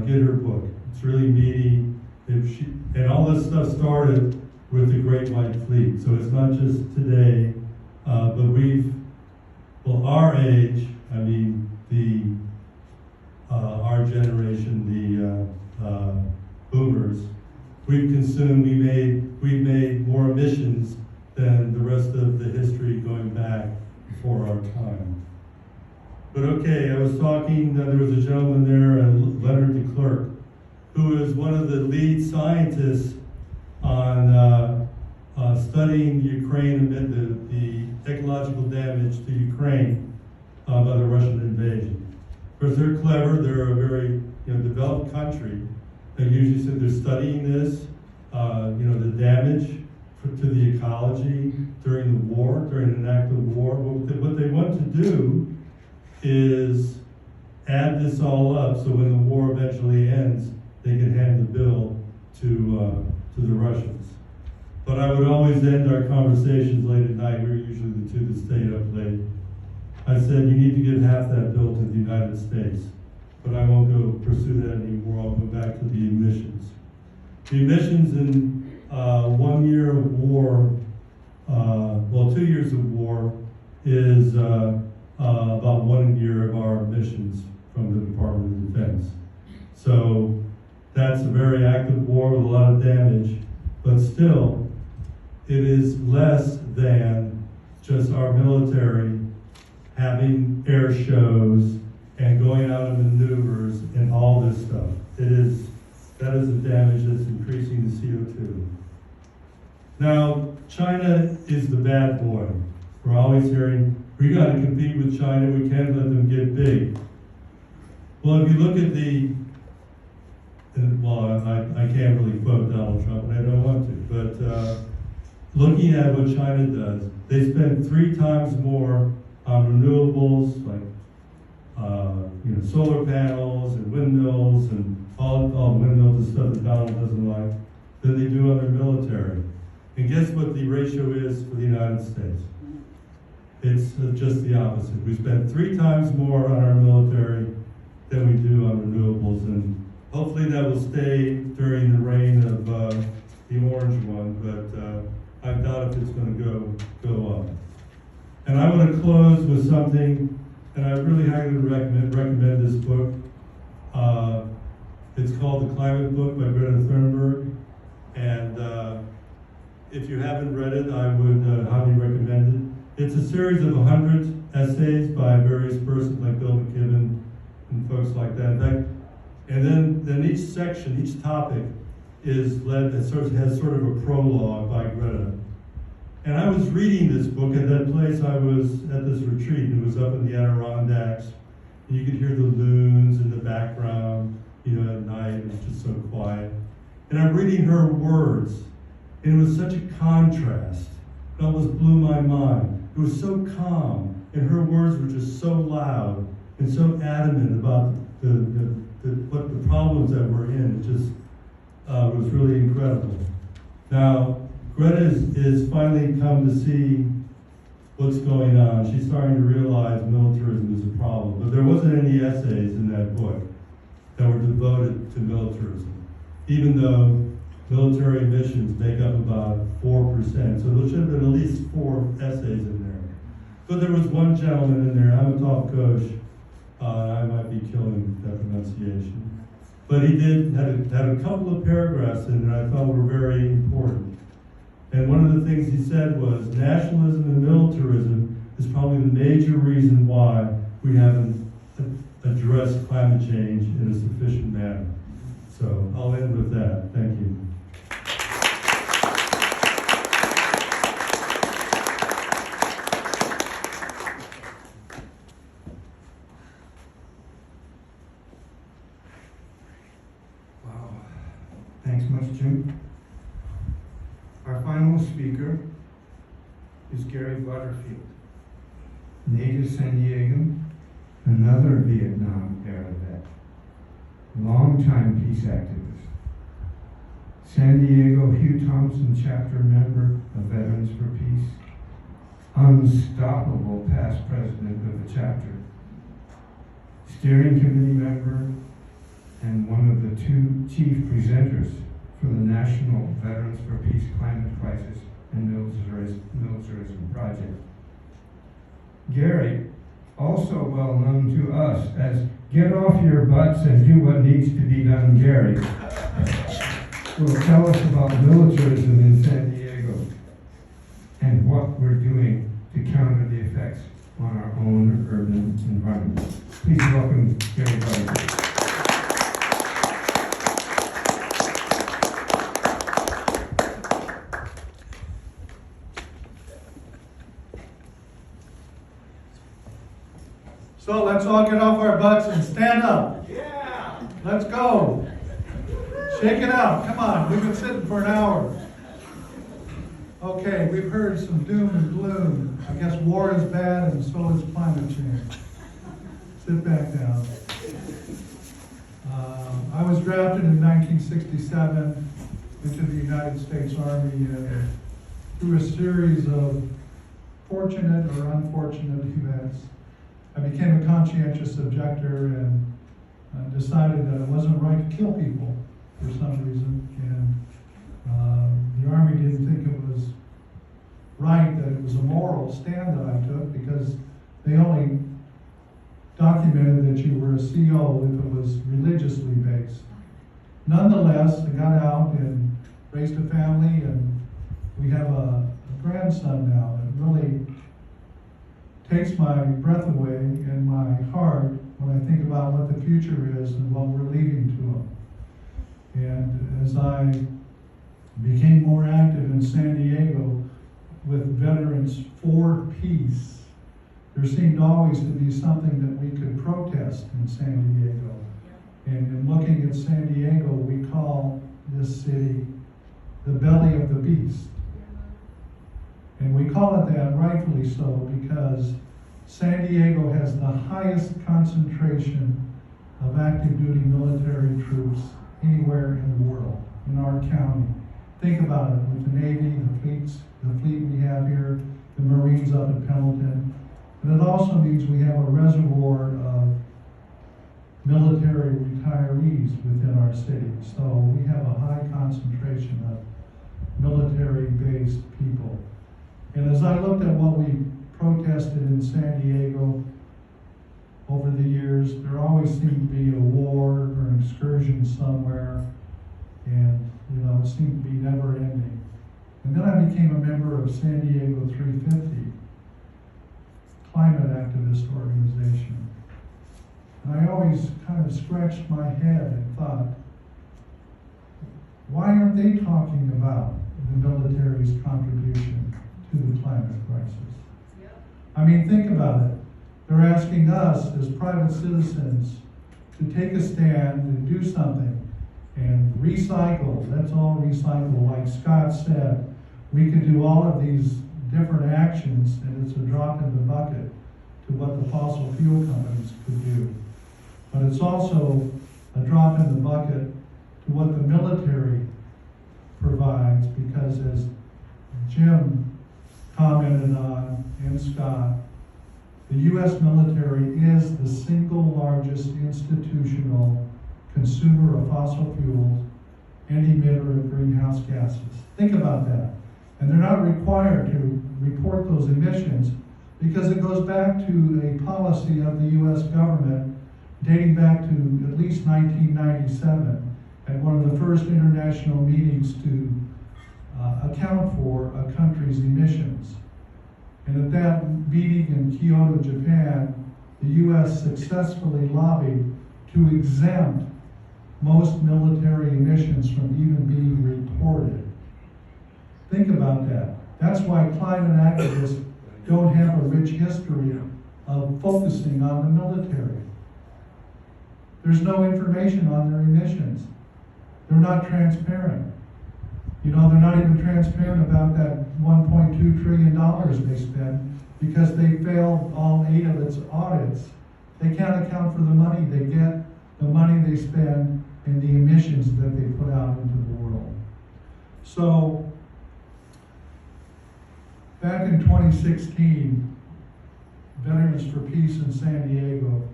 get her book. It's really meaty. And all this stuff started with the Great White Fleet. So it's not just today, but our age, I mean, our generation, the boomers, we've made more emissions than the rest of the history going back before our time. But okay, I was talking, there was a gentleman there, Leonard DeClercq, who is one of the lead scientists on studying Ukraine, the ecological damage to Ukraine by the Russian invasion. Of course, they're clever, they're a very developed country. They usually say they're studying this, the damage to the ecology during the war, during an active war. What they want to do is add this all up so when the war eventually ends, they can hand the bill to the Russians. But I would always end our conversations late at night. We were usually the two that stayed up late. I said, you need to give half that bill to the United States. But I won't go pursue that anymore. I'll go back to the emissions. The emissions in 1 year of war, 2 years of war, is about 1 year of our emissions from the Department of Defense. So that's a very active war with a lot of damage, but still, it is less than just our military having air shows and going out in maneuvers and all this stuff. That is the damage that's increasing the CO2. Now, China is the bad boy. We're always hearing, we got to compete with China, we can't let them get big. Well, if you look at I can't really quote Donald Trump, and I don't want to, but looking at what China does, they spend 3 times more on renewables, like solar panels and windmills and all windmills and stuff that Donald doesn't like, than they do on their military. And guess what the ratio is for the United States? It's just the opposite. We spend 3 times more on our military than we do on renewables, and hopefully that will stay during the reign of the orange one, but I doubt if it's going to go up. And I want to close with something, and I really highly recommend this book. It's called The Climate Book by Greta Thunberg, and if you haven't read it, I would highly recommend it. It's a series of 100 essays by various persons like Bill McKibben and folks like that. In fact, and then each section, each topic is led, it has sort of a prologue by Greta. And I was reading this book at that place. I was at this retreat, and it was up in the Adirondacks. And you could hear the loons in the background, you know, at night. It was just so quiet. And I'm reading her words, and it was such a contrast. It almost blew my mind. It was so calm, and her words were just so loud and so adamant about what the problems that we're in. It just was really incredible. Now, Greta is finally come to see what's going on. She's starting to realize militarism is a problem. But there wasn't any essays in that book that were devoted to militarism, even though military missions make up about 4%. So there should have been at least 4 essays in there. But there was one gentleman in there, Amitav Ghosh. I might be killing that pronunciation. But he had a couple of paragraphs in there I thought were very important. And one of the things he said was, nationalism and militarism is probably the major reason why we haven't addressed climate change in a sufficient manner. So I'll end with that. Thank you. Wow. Thanks much, Jim. Our final speaker is Gary Butterfield, native San Diegan, another Vietnam-era vet, longtime peace activist, San Diego Hugh Thompson chapter member of Veterans for Peace, unstoppable past president of the chapter, steering committee member, and one of the 2 chief presenters for the National Veterans for Peace Climate Crisis and Militarism Project. Gary, also well known to us as Get Off Your Butts and Do What Needs to Be Done, Gary, will tell us about militarism in San Diego and what we're doing to counter the effects on our own urban environment. Please welcome Gary Butterfield. So let's all get off our butts and stand up. Yeah. Let's go. Shake it out. Come on. We've been sitting for an hour. Okay, we've heard some doom and gloom. I guess war is bad and so is climate change. Sit back down. I was drafted in 1967 into the United States Army through a series of fortunate or unfortunate events. I became a conscientious objector and decided that it wasn't right to kill people for some reason. And the Army didn't think it was right, that it was a moral stand that I took, because they only documented that you were a CO if it was religiously based. Nonetheless, I got out and raised a family, and we have a grandson now that really takes my breath away and my heart when I think about what the future is and what we're leaving to them. And as I became more active in San Diego with Veterans for Peace, there seemed always to be something that we could protest in San Diego. And in looking at San Diego, we call this city the belly of the beast. And we call it that rightfully so because San Diego has the highest concentration of active duty military troops anywhere in the world, in our county. Think about it, with the Navy, the fleet we have here, the Marines up in Pendleton. And it also means we have a reservoir of military retirees within our city. So we have a high concentration of military-based people. And as I looked at what we protested in San Diego over the years, there always seemed to be a war or an excursion somewhere, and it seemed to be never ending. And then I became a member of San Diego 350, climate activist organization. And I always kind of scratched my head and thought, why aren't they talking about the military's contribution to the climate crisis? Yep. I mean, think about it. They're asking us as private citizens to take a stand and do something and recycle. Let's all recycle. Like Scott said, we could do all of these different actions and it's a drop in the bucket to what the fossil fuel companies could do. But it's also a drop in the bucket to what the military provides, because as Jim commented on, and Scott, the U.S. military is the single largest institutional consumer of fossil fuels and emitter of greenhouse gases. Think about that. And they're not required to report those emissions because it goes back to a policy of the U.S. government dating back to at least 1997 at one of the first international meetings to account for a country's emissions. And at that meeting in Kyoto, Japan, the U.S. successfully lobbied to exempt most military emissions from even being reported. Think about that. That's why climate activists don't have a rich history of focusing on the military. There's no information on their emissions. They're not transparent. They're not even transparent about that $1.2 trillion they spend because they failed all 8 of its audits. They can't account for the money they get, the money they spend, and the emissions that they put out into the world. So, back in 2016, Veterans for Peace in San Diego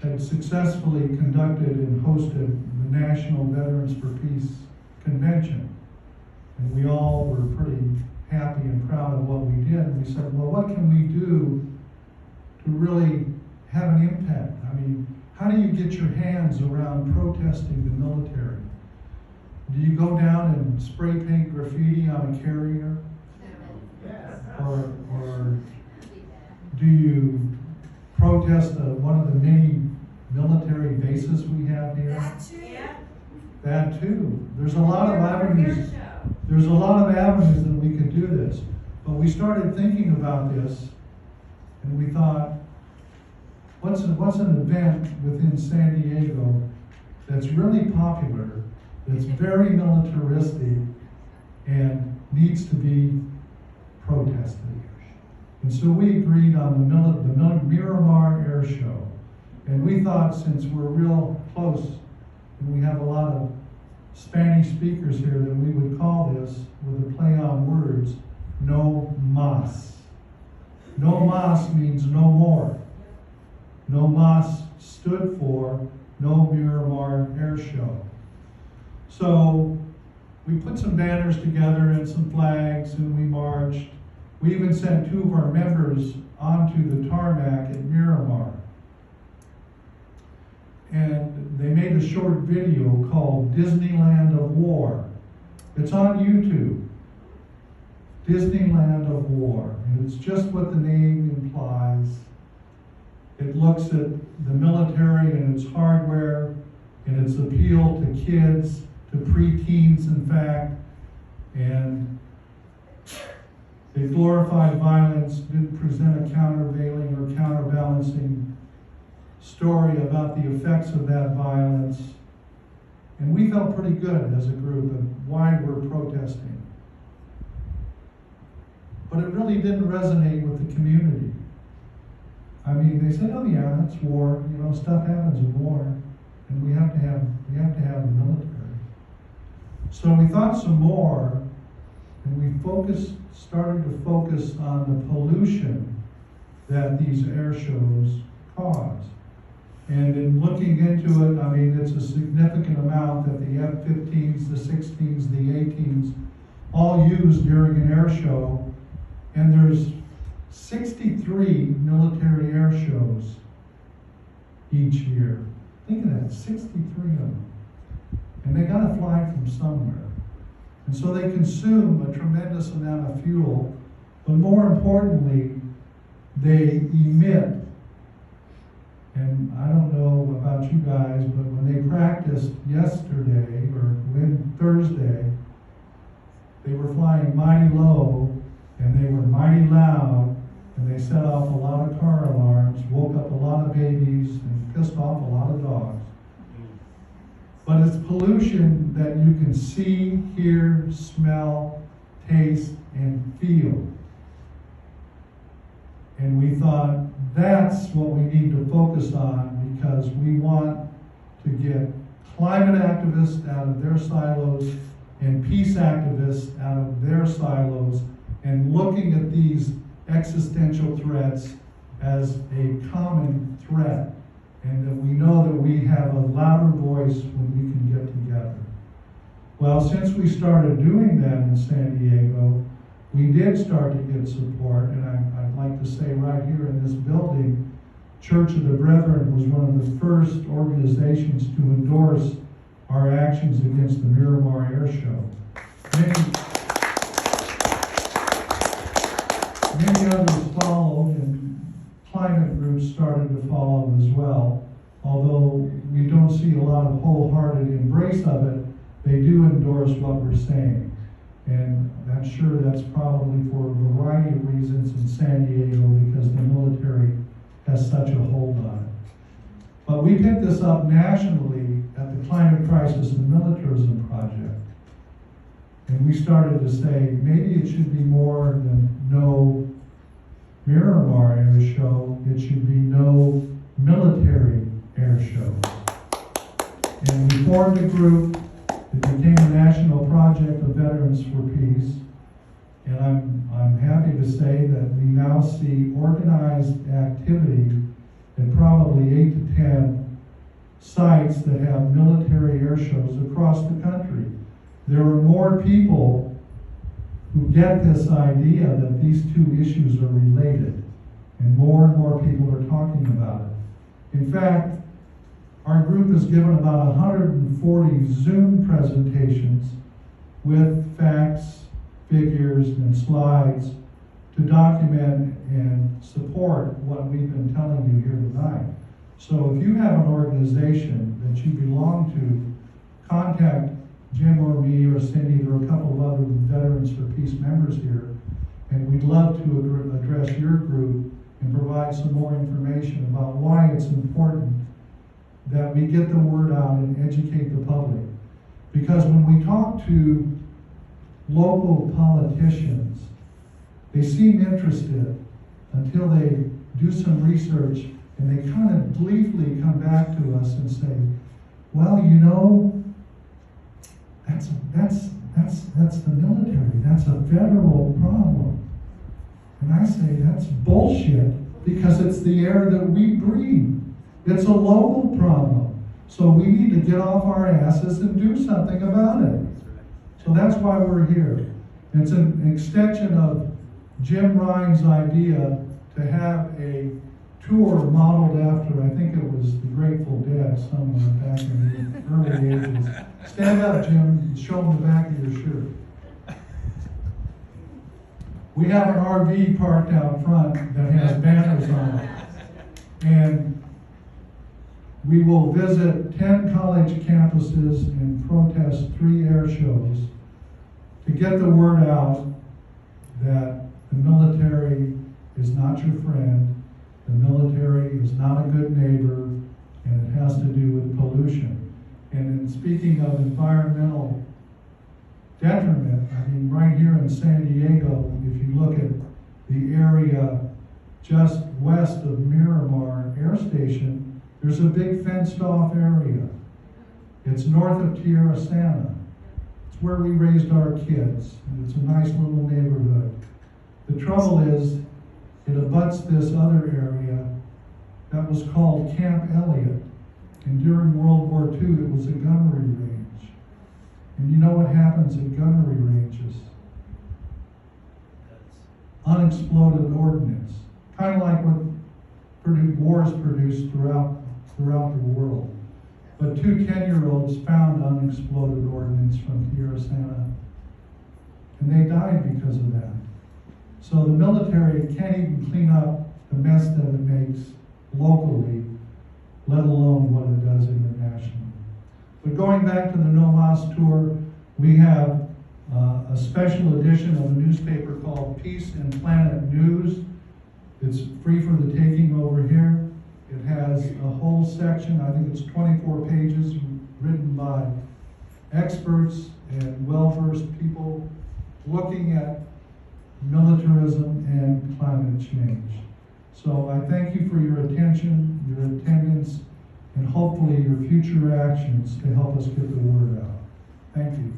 had successfully conducted and hosted the National Veterans for Peace Convention. And we all were pretty happy and proud of what we did. And we said, well, what can we do to really have an impact? I mean, how do you get your hands around protesting the military? Do you go down and spray paint graffiti on a carrier? Or do you protest one of the many military bases we have here? That too. Yeah. That too. There's a lot of avenues. There's a lot of avenues that we could do this. But we started thinking about this, and we thought, what's an event within San Diego that's really popular, that's very militaristic, and needs to be protested? And so we agreed on the Miramar Air Show. And we thought, since we're real close and we have a lot of Spanish speakers here, that we would call this, with a play on words, no más. No más means no more. No más stood for No Miramar Air Show. So we put some banners together and some flags, and we marched. We even sent 2 of our members onto the tarmac at Miramar. And they made a short video called Disneyland of War. It's on YouTube. Disneyland of War. And it's just what the name implies. It looks at the military and its hardware and its appeal to kids, to preteens in fact, and it glorified violence, didn't present a countervailing or counterbalancing story about the effects of that violence. And we felt pretty good as a group of why we're protesting. But it really didn't resonate with the community. I mean, they said, oh yeah, it's war, stuff happens in war, and we have to have the military. So we thought some more, And we started to focus on the pollution that these air shows cause. And in looking into it, I mean, it's a significant amount that the F-15s, the 16s, the 18s all use during an air show. And there's 63 military air shows each year. Think of that, 63 of them. And they gotta fly from somewhere. And so they consume a tremendous amount of fuel, but more importantly, they emit. And I don't know about you guys, but when they practiced yesterday, or Thursday, they were flying mighty low, and they were mighty loud, and they set off a lot of car alarms, woke up a lot of babies, and pissed off a lot of dogs. But it's pollution that you can see, hear, smell, taste, and feel. And we thought that's what we need to focus on, because we want to get climate activists out of their silos and peace activists out of their silos, and looking at these existential threats as a common threat, and that we know that we have a louder voice when we can get together. Well, since we started doing that in San Diego, we did start to get support, and I'd like to say right here in this building, Church of the Brethren was one of the first organizations to endorse our actions against the Miramar Air Show. Many others followed, and climate groups started to follow as well. Although we don't see a lot of wholehearted embrace of it, they do endorse what we're saying. And I'm sure that's probably for a variety of reasons in San Diego, because the military has such a hold on it. But we picked this up nationally at the Climate Crisis and Militarism Project. And we started to say, maybe it should be more than no Miramar Air Show, it should be no military air show. And we formed a group. It became a national project of Veterans for Peace. And I'm happy to say that we now see organized activity at probably 8 to 10 sites that have military air shows across the country. There are more people who get this idea that these two issues are related, and more people are talking about it. In fact, our group has given about 140 Zoom presentations with facts, figures, and slides to document and support what we've been telling you here tonight. So if you have an organization that you belong to, contact Jim or me or Cindy. There are a couple of other Veterans for Peace members here, and we'd love to address your group and provide some more information about why it's important that we get the word out and educate the public. Because when we talk to local politicians, they seem interested until they do some research, and they kind of gleefully come back to us and say, well, you know, that's the military. That's a federal problem. And I say that's bullshit, because it's the air that we breathe. It's a local problem. So we need to get off our asses and do something about it. So that's why we're here. It's an extension of Jim Ryan's idea to have a tour modeled after, I think it was the Grateful Dead somewhere back in the early 80s. Stand up, Jim, and show them the back of your shirt. We have an RV parked out front that has banners on it. And we will visit 10 college campuses and protest 3 air shows to get the word out that the military is not your friend, the military is not a good neighbor, and it has to do with pollution. And in speaking of environmental detriment, I mean, right here in San Diego, if you look at the area just west of Miramar Air Station, there's a big fenced off area. It's north of Tierra Santa. It's where we raised our kids, and it's a nice little neighborhood. The trouble is, it abuts this other area that was called Camp Elliott. And during World War II, it was a gunnery range. And you know what happens at gunnery ranges? Unexploded ordnance. Kind of like what wars produced throughout the world. But 2 10-year-olds found unexploded ordnance from Tierra Santa. And they died because of that. So the military can't even clean up the mess that it makes locally, let alone what it does internationally. But going back to the No Mas tour, we have a special edition of a newspaper called Peace and Planet News. It's free for the taking over here. It has a whole section, I think it's 24 pages, written by experts and well-versed people looking at militarism and climate change. So I thank you for your attention, your attendance, and hopefully your future actions to help us get the word out. Thank you.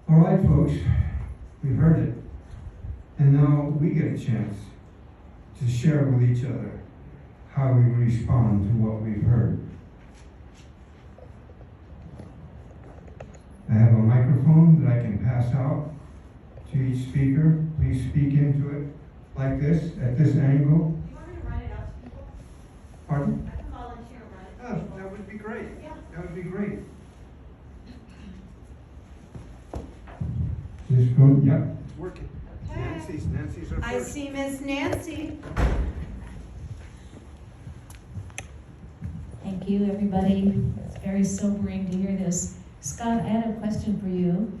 All right, folks, we heard it. And now we get a chance to share with each other how we respond to what we've heard. I have a microphone that I can pass out to each speaker. Please speak into it like this, at this angle. Do you want me to write it out to people? Pardon? I can volunteer and write it to people. That would be great. Yeah. That would be great. Just go, yep, it's working. Okay. Nancy's our I first. see Miss Nancy. Thank you, everybody. It's very sobering to hear this. Scott, I had a question for you.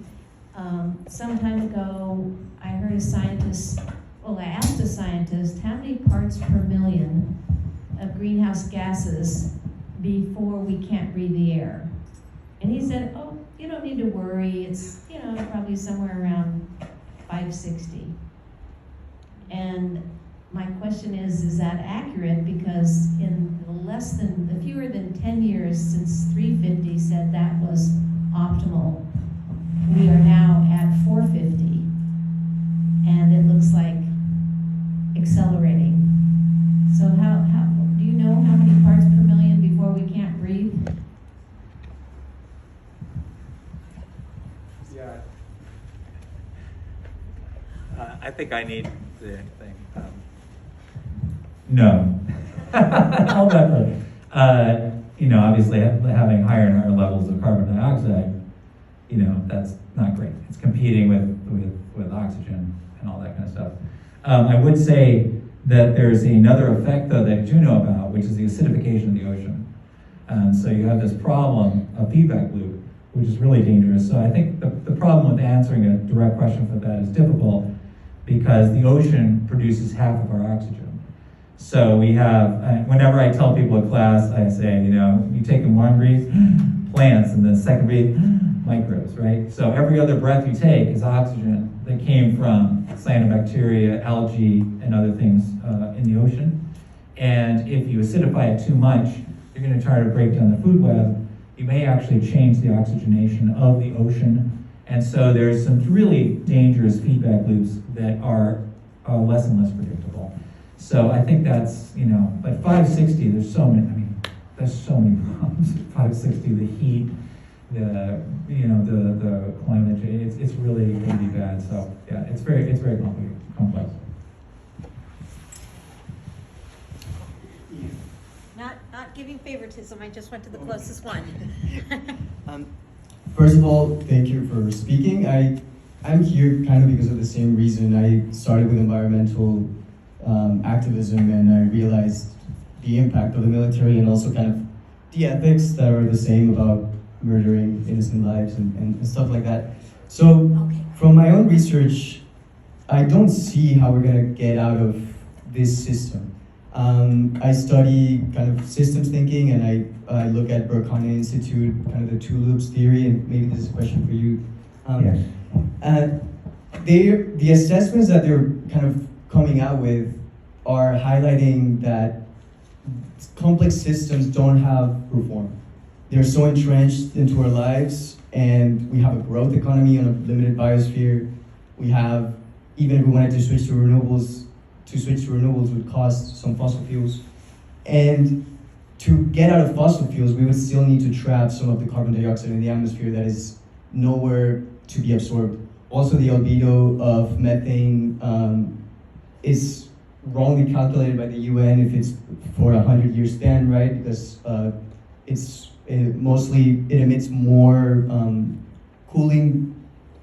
Some time ago, I heard a scientist, well, I asked a scientist, how many parts per million of greenhouse gases before we can't breathe the air? And he said, oh, you don't need to worry. It's, probably somewhere around 560. And my question is that accurate? Because in the fewer than 10 years since 350 said that was optimal, we are now at 450, and it looks like accelerating. So how do you know how many parts per million before we can't breathe? Yeah. I think I need the thing. No. However, obviously having higher and higher levels of carbon dioxide, that's not great. It's competing with oxygen and all that kind of stuff. I would say that there's another effect, though, that I do know about, which is the acidification of the ocean. So you have this problem, a feedback loop, which is really dangerous. So I think the problem with answering a direct question for that is difficult because the ocean produces half of our oxygen. So we have, whenever I tell people in class, I say, you take in one breath, plants, and then second breath, microbes, right? So every other breath you take is oxygen that came from cyanobacteria, algae, and other things in the ocean. And if you acidify it too much, you're going to try to break down the food web. You may actually change the oxygenation of the ocean. And so there's some really dangerous feedback loops that are less and less predictable. So I think that's, but 560, there's so many problems. 560, the heat, the climate change, it's really going to be bad. So yeah, it's very complex. Not giving favoritism, I just went to the closest one. First of all, thank you for speaking. I'm here kind of because of the same reason. I started with environmental activism, and I realized the impact of the military and also kind of the ethics that are the same about murdering innocent lives and stuff like that. So from my own research, I don't see how we're gonna get out of this system. I study kind of systems thinking, and I look at Berkane Institute, kind of the two loops theory, and maybe this is a question for you. Yes. the assessments that they're kind of coming out with are highlighting that complex systems don't have reform. They're so entrenched into our lives, and we have a growth economy on a limited biosphere. We have, even if we wanted to switch to renewables would cost some fossil fuels. And to get out of fossil fuels, we would still need to trap some of the carbon dioxide in the atmosphere that is nowhere to be absorbed. Also, the albedo of methane is wrongly calculated by the UN if it's for a 100-year span, right? Because it emits more cooling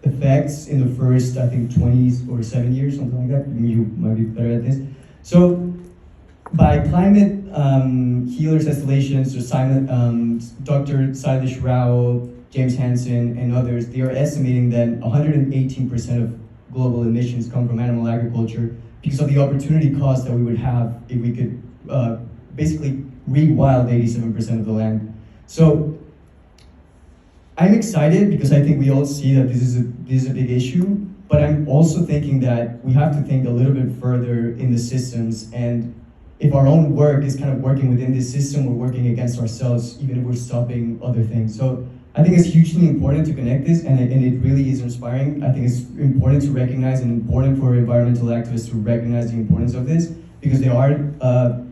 effects in the first, I think, 20 or 7 years, something like that. You might be better at this. So, by climate healers estimations, so Dr. Silas Rao, James Hansen, and others, they are estimating that 118% of global emissions come from animal agriculture because of the opportunity cost that we would have if we could basically rewild 87% of the land. So I'm excited because I think we all see that this is a big issue, but I'm also thinking that we have to think a little bit further in the systems, and if our own work is kind of working within this system, we're working against ourselves, even if we're stopping other things. So I think it's hugely important to connect this, and it really is inspiring. I think it's important to recognize and important for environmental activists to recognize the importance of this, because they are,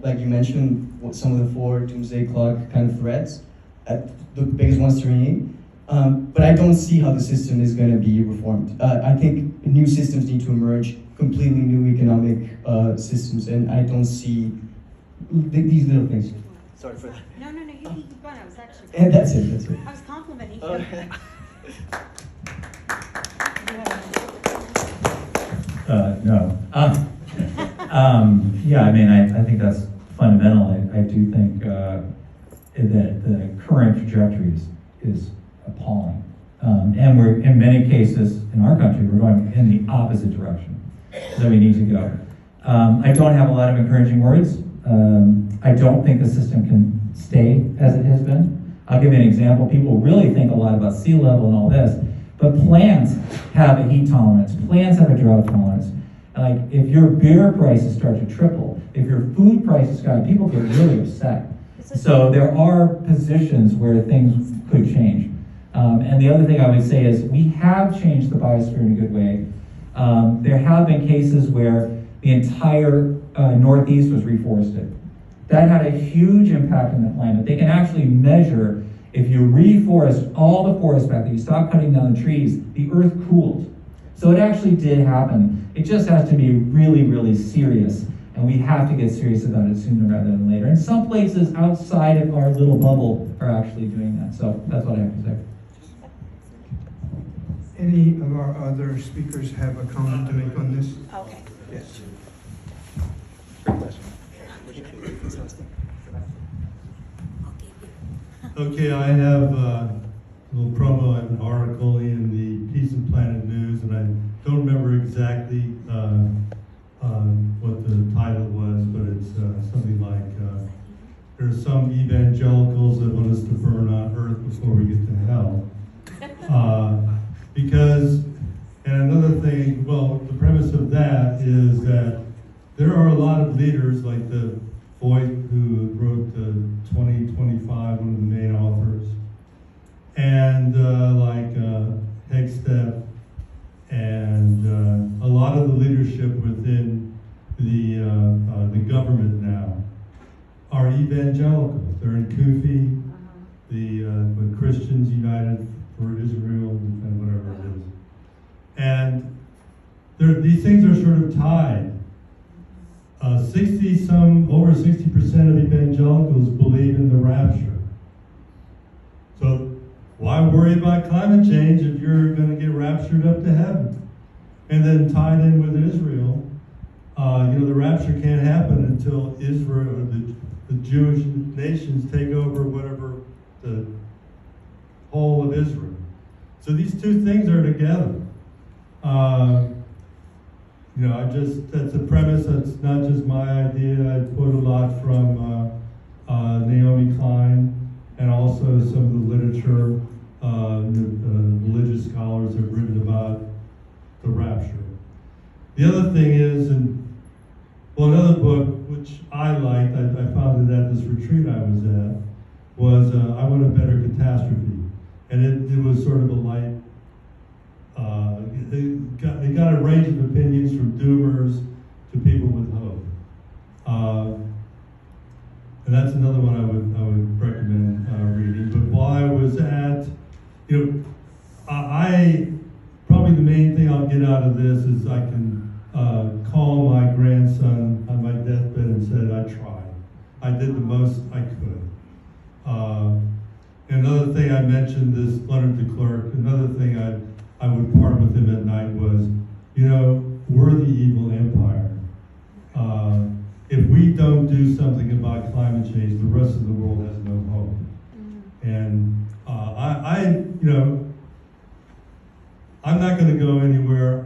like you mentioned, some of the 4 doomsday clock kind of threats, the biggest ones to me. But I don't see how the system is going to be reformed. I think new systems need to emerge, completely new economic systems, and I don't see these little things. Sorry for that. No, you keep going. I was actually. And that's it. I was complimenting you. No. Yeah, I mean, I think that's fundamental. I do think that the current trajectory is appalling. And we're, in many cases, in our country, we're going in the opposite direction that we need to go. I don't have a lot of encouraging words. I don't think the system can stay as it has been. I'll give you an example. People really think a lot about sea level and all this, but plants have a heat tolerance. Plants have a drought tolerance. Like, if your beer prices start to triple, if your food prices sky, people get really upset. So there are positions where things could change. And the other thing I would say is we have changed the biosphere in a good way. There have been cases where the entire Northeast was reforested. That had a huge impact on the climate. They can actually measure, if you reforest all the forest back, that you stop cutting down the trees, the earth cooled. So it actually did happen. It just has to be really, really serious. And we have to get serious about it sooner rather than later. And some places outside of our little bubble are actually doing that. So that's what I have to say. Any of our other speakers have a comment to make on this? Okay. Yes. Okay, I have a little promo. I have an article in the Peace and Planet News, and I don't remember exactly what the title was, but it's something like, there's some evangelicals that want us to burn on earth before we get to hell. Because, and another thing, well, the premise of that is that there are a lot of leaders like the Voigt, who wrote the 2025, one of the main authors, and like Hegstep, and a lot of the leadership within the government now are evangelical. They're in Kufi, the Christians United for Israel, and whatever it is. And these things are sort of tied. Over 60% of evangelicals believe in the rapture. So why worry about climate change if you're going to get raptured up to heaven? And then tied in with Israel, the rapture can't happen until Israel, or the Jewish nations take over whatever the whole of Israel. So these two things are together. That's a premise. That's not just my idea. I quote a lot from Naomi Klein, and also some of the literature the religious scholars have written about the rapture. The other thing is, another book which I liked, I found it at this retreat I was at, was I Want a Better Catastrophe. And it was sort of a light, it got a range of opinions from doomers to people with hope. And that's another one I would recommend reading. But while I was at, I probably the main thing I'll get out of this is I can call my grandson on my deathbed and said, I tried. I did the most I could. Another thing I mentioned, this Leonard de Klerk, another thing I would part with him at night was, we're the evil empire. If we don't do something about climate change, the rest of the world has no hope. And I'm not going to go anywhere.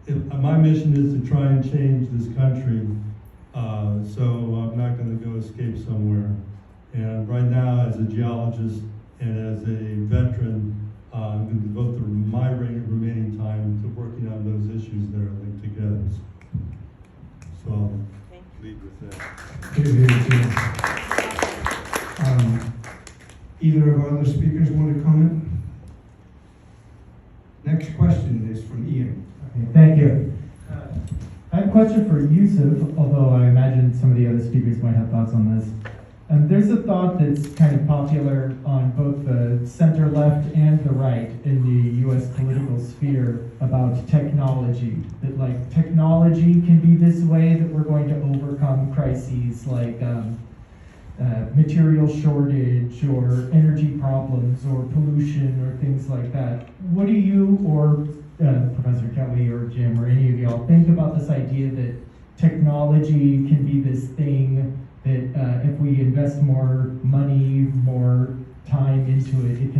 My mission is to try and change this country, so I'm not going to go escape somewhere. And right now, as a geologist and as a veteran, I'm going to devote my remaining time to working on those issues that are linked together. So I'll lead with that. Either of our other speakers want to comment? Next question is from Ian. Okay, thank you. I have a question for Yusef, although I imagine some of the other speakers might have thoughts on this. There's a thought that's kind of popular on both the center left and the right in the US political sphere about technology. That technology can be this way that we're going to overcome crises like material shortage or energy problems or pollution or things like that. What do you or Professor Kelly or Jim or any of y'all think about this idea that technology can be this thing that if we invest more money, more time into it, it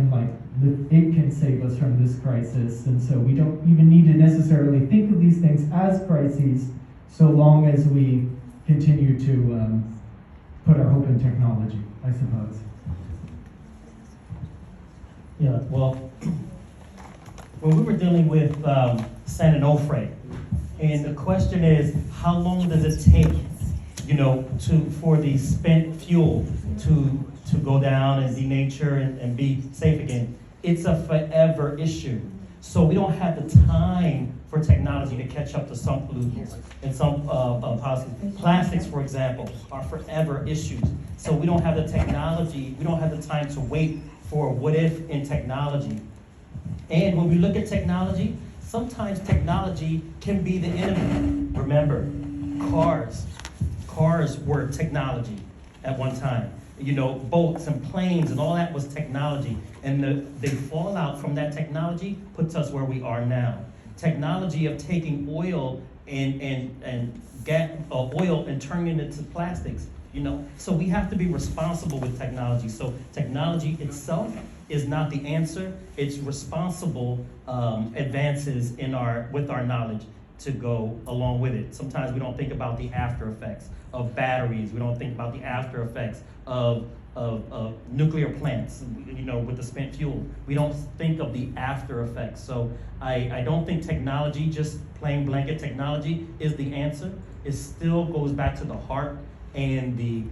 can save us from this crisis, and so we don't even need to necessarily think of these things as crises, so long as we continue to put our hope in technology, I suppose. Yeah, well, when we were dealing with San Onofre, and the question is, how long does it take, for the spent fuel to go down and denature and be safe again? It's a forever issue. So we don't have the time for technology to catch up to some pollutants and some policies. Plastics, for example, are forever issues. So we don't have the technology, we don't have the time to wait for what if in technology. And when we look at technology, sometimes technology can be the enemy. Remember, cars were technology at one time. Boats and planes and all that was technology. And the fallout from that technology puts us where we are now. Technology of taking oil and oil and turning it into plastics, So we have to be responsible with technology. So technology itself is not the answer. It's responsible advances with our knowledge to go along with it. Sometimes we don't think about the after effects of batteries. We don't think about the after effects of nuclear plants, with the spent fuel. We don't think of the after effects. So I don't think technology, just plain blanket technology, is the answer. It still goes back to the heart and the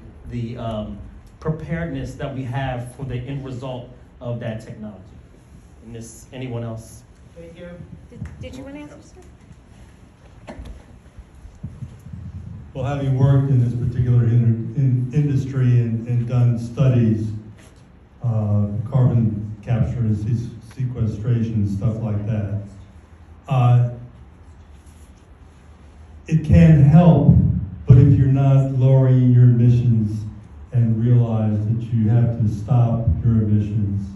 preparedness that we have for the end result of that technology. And anyone else? Thank you. Did you want to answer, sir? Well, having worked in this particular industry and done studies, carbon capture and sequestration, stuff like that, it can help, but if you're not lowering your emissions and realize that you have to stop your emissions,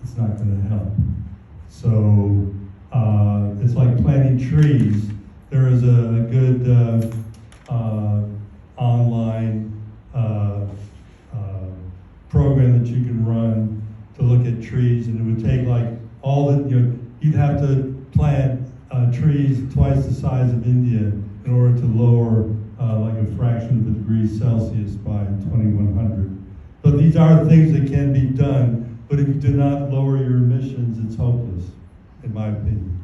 it's not going to help. So it's like planting trees. There is a good online program that you can run to look at trees, and it would take you'd have to plant trees twice the size of India in order to lower like a fraction of a degree Celsius by 2100. So these are things that can be done, but if you do not lower your emissions, it's hopeless, in my opinion.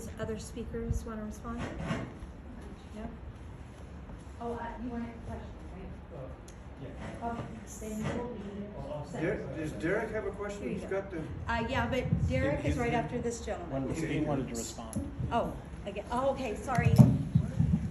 Does other speakers want to respond? No? Oh, you want a question, right? Okay, then you will be. Does Derek have a question? Here you He's go. got the. Yeah, but Derek is right after this gentleman. He wanted to respond. Oh, again, oh, okay, sorry.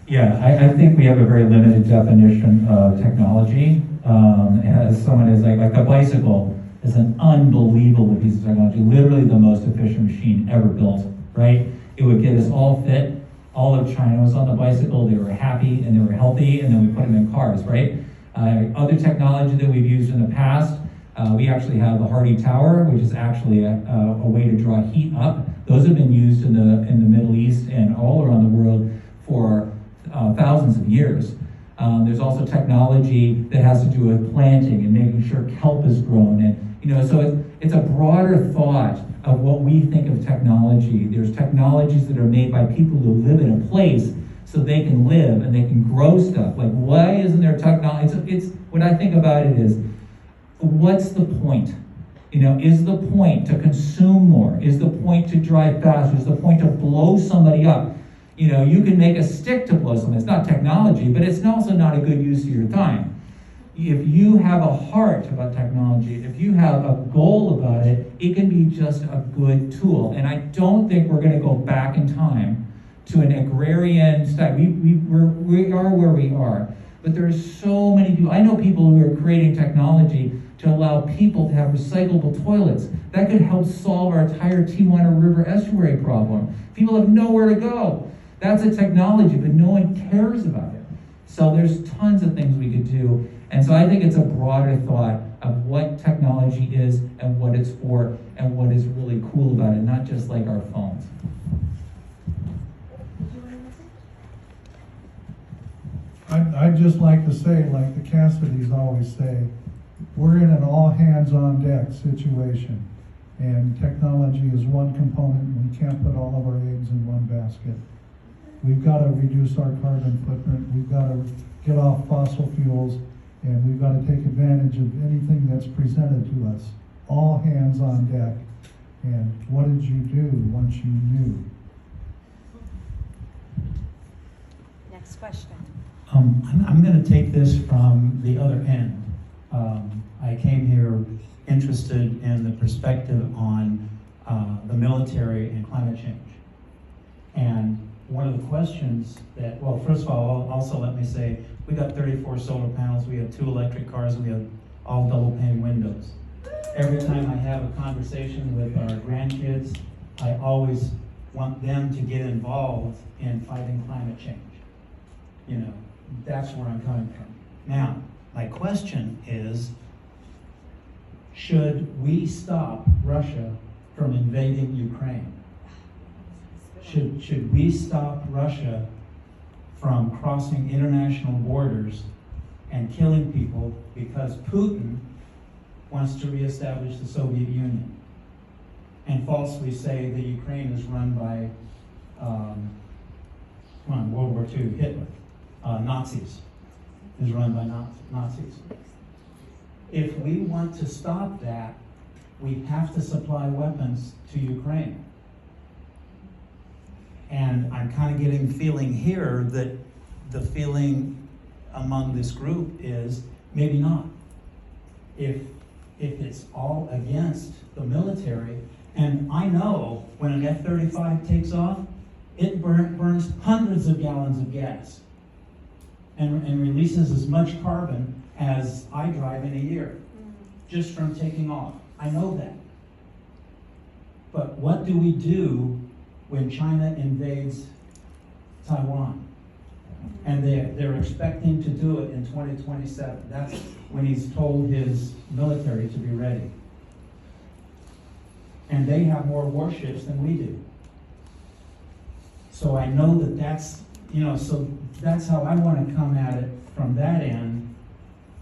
Yeah, I think we have a very limited definition of technology. As someone is like the bicycle is an unbelievable piece of technology, literally the most efficient machine ever built, right? It would get us all fit. All of China was on the bicycle, they were happy and they were healthy, and then we put them in cars, right? Other technology that we've used in the past, we actually have the Hardy Tower, which is actually a way to draw heat up. Those have been used in the Middle East and all around the world for thousands of years. There's also technology that has to do with planting and making sure kelp is grown, and so it's a broader thought of what we think of technology. There's technologies that are made by people who live in a place so they can live and they can grow stuff. Like, why isn't there technology? It's what I think about it is, what's the point? Is the point to consume more? Is the point to drive faster? Is the point to blow somebody up? You can make a stick to blow something. It's not technology, but it's also not a good use of your time. If you have a heart about technology, if you have a goal about it, it can be just a good tool. And I don't think we're going to go back in time to an agrarian style. We are where we are. But there are so many people. I know people who are creating technology to allow people to have recyclable toilets. That could help solve our entire Tijuana River estuary problem. People have nowhere to go. That's a technology, but no one cares about it. So there's tons of things we could do. And so I think it's a broader thought of what technology is and what it's for and what is really cool about it, not just like our phones. I'd just like to say, like the Cassidys always say, we're in an all-hands-on-deck situation. And technology is one component, and we can't put all of our eggs in one basket. We've got to reduce our carbon footprint. We've got to get off fossil fuels, and we've got to take advantage of anything that's presented to us. All hands on deck. And what did you do once you knew? Next question. I'm going to take this from the other end. I came here interested in the perspective on the military and climate change. And one of the questions that, well, first of all, also let me say, we got 34 solar panels, we have 2 electric cars, and we have all double pane windows. Every time I have a conversation with our grandkids, I always want them to get involved in fighting climate change. That's where I'm coming from. Now, my question is, should we stop Russia from invading Ukraine? Should we stop Russia from crossing international borders and killing people because Putin wants to reestablish the Soviet Union and falsely say that Ukraine is run by World War II, Hitler, Nazis, is run by Nazis. If we want to stop that, we have to supply weapons to Ukraine. And I'm kind of getting the feeling here that the feeling among this group is maybe not. If it's all against the military, and I know when an F-35 takes off, it burns hundreds of gallons of gas and releases as much carbon as I drive in a year, just from taking off. I know that. But what do we do when China invades Taiwan? And they're expecting to do it in 2027. That's when he's told his military to be ready. And they have more warships than we do. So I know that's so that's how I want to come at it from that end.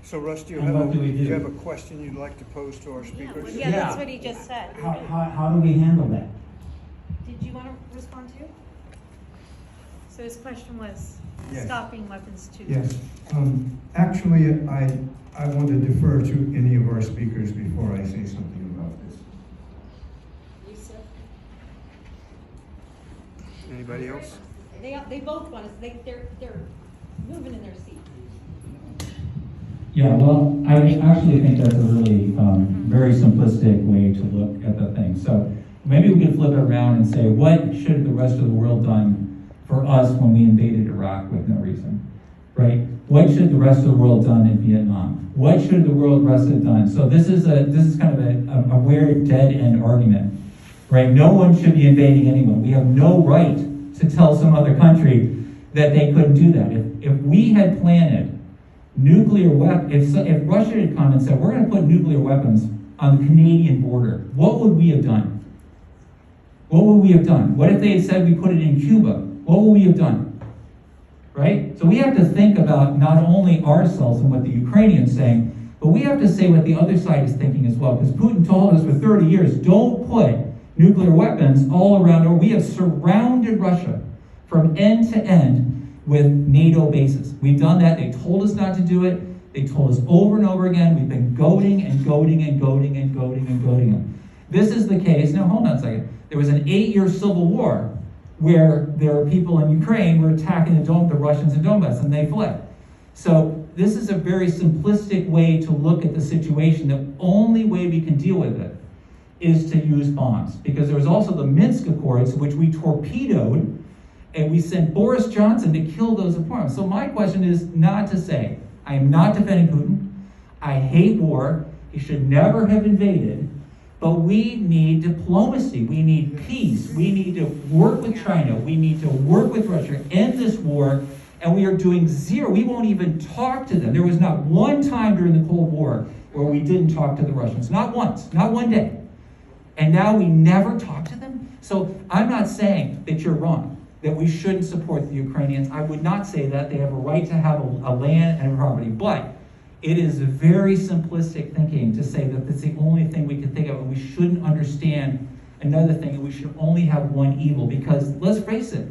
So Russ, do you And what do we do? have a question you'd like to pose to our speakers? Yeah, that's what he just said. How do we handle that? Did you want to respond too? So his question was Yes. stopping weapons too. Yes. Actually, I want to defer to any of our speakers before I say something about this. Yusef? Anybody else? They both want to, they're moving in their seat. Yeah, well, I actually think that's a really very simplistic way to look at the thing. So maybe we could flip it around and say, what should the rest of the world done for us when we invaded Iraq with no reason, right? What should the rest of the world done in Vietnam? What should the rest have done? So this is kind of a weird dead end argument, right? No one should be invading anyone. We have no right to tell some other country that they couldn't do that. If we had planted nuclear weapons, if Russia had come and said, we're going to put nuclear weapons on the Canadian border, what would we have done? What would we have done? What if they had said we put it in Cuba? What would we have done? Right? So we have to think about not only ourselves and what the Ukrainians saying, but we have to say what the other side is thinking as well. Because Putin told us for 30 years, don't put nuclear weapons all around, or we have surrounded Russia from end to end with NATO bases. We've done that. They told us not to do it. They told us over and over again. We've been goading and goading and goading and goading and goading them. This is the case. Now, hold on a second. There was an 8-year civil war where there were people in Ukraine who were attacking the Russians in Donbass, and they fled. So this is a very simplistic way to look at the situation. The only way we can deal with it is to use bombs. Because there was also the Minsk Accords, which we torpedoed, and we sent Boris Johnson to kill those opponents. So my question is not to say, I am not defending Putin. I hate war. He should never have invaded. But we need diplomacy. We need peace. We need to work with China. We need to work with Russia, end this war, and we are doing zero. We won't even talk to them. There was not one time during the Cold War where we didn't talk to the Russians. Not once, not one day. And now we never talk to them? So I'm not saying that you're wrong, that we shouldn't support the Ukrainians. I would not say that. They have a right to have a land and a property. But it is very simplistic thinking to say that that's the only thing we can think of, and we shouldn't understand another thing, and we should only have one evil. Because let's face it,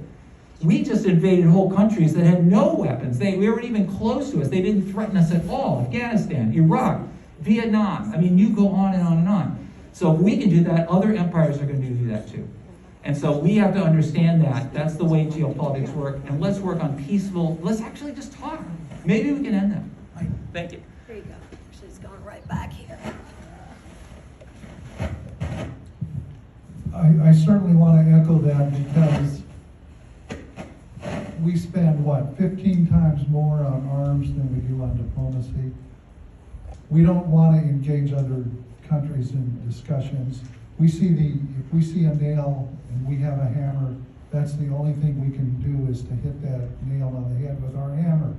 we just invaded whole countries that had no weapons. We weren't even close to us. They didn't threaten us at all. Afghanistan, Iraq, Vietnam. I mean, you go on and on and on. So if we can do that, other empires are going to do that too. And so we have to understand that. That's the way geopolitics work. And let's work on peaceful, let's actually just talk. Maybe we can end them. Thank you. There you go. She's going right back here. I certainly want to echo that, because we spend, 15 times more on arms than we do on diplomacy. We don't want to engage other countries in discussions. If we see a nail and we have a hammer, that's the only thing we can do is to hit that nail on the head with our hammer.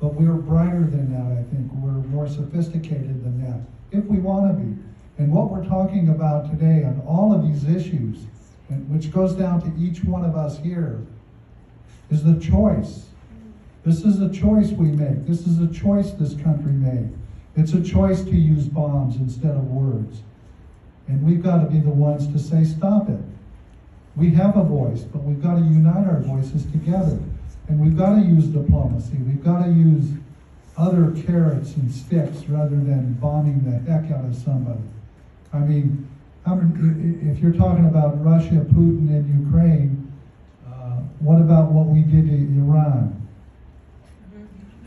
But we're brighter than that, I think. We're more sophisticated than that, if we want to be. And what we're talking about today on all of these issues, and which goes down to each one of us here, is the choice. This is a choice we make. This is a choice this country made. It's a choice to use bombs instead of words. And we've got to be the ones to say, stop it. We have a voice, but we've got to unite our voices together. And we've got to use diplomacy. We've got to use other carrots and sticks rather than bombing the heck out of somebody. I mean, if you're talking about Russia, Putin, and Ukraine, what about what we did to Iran?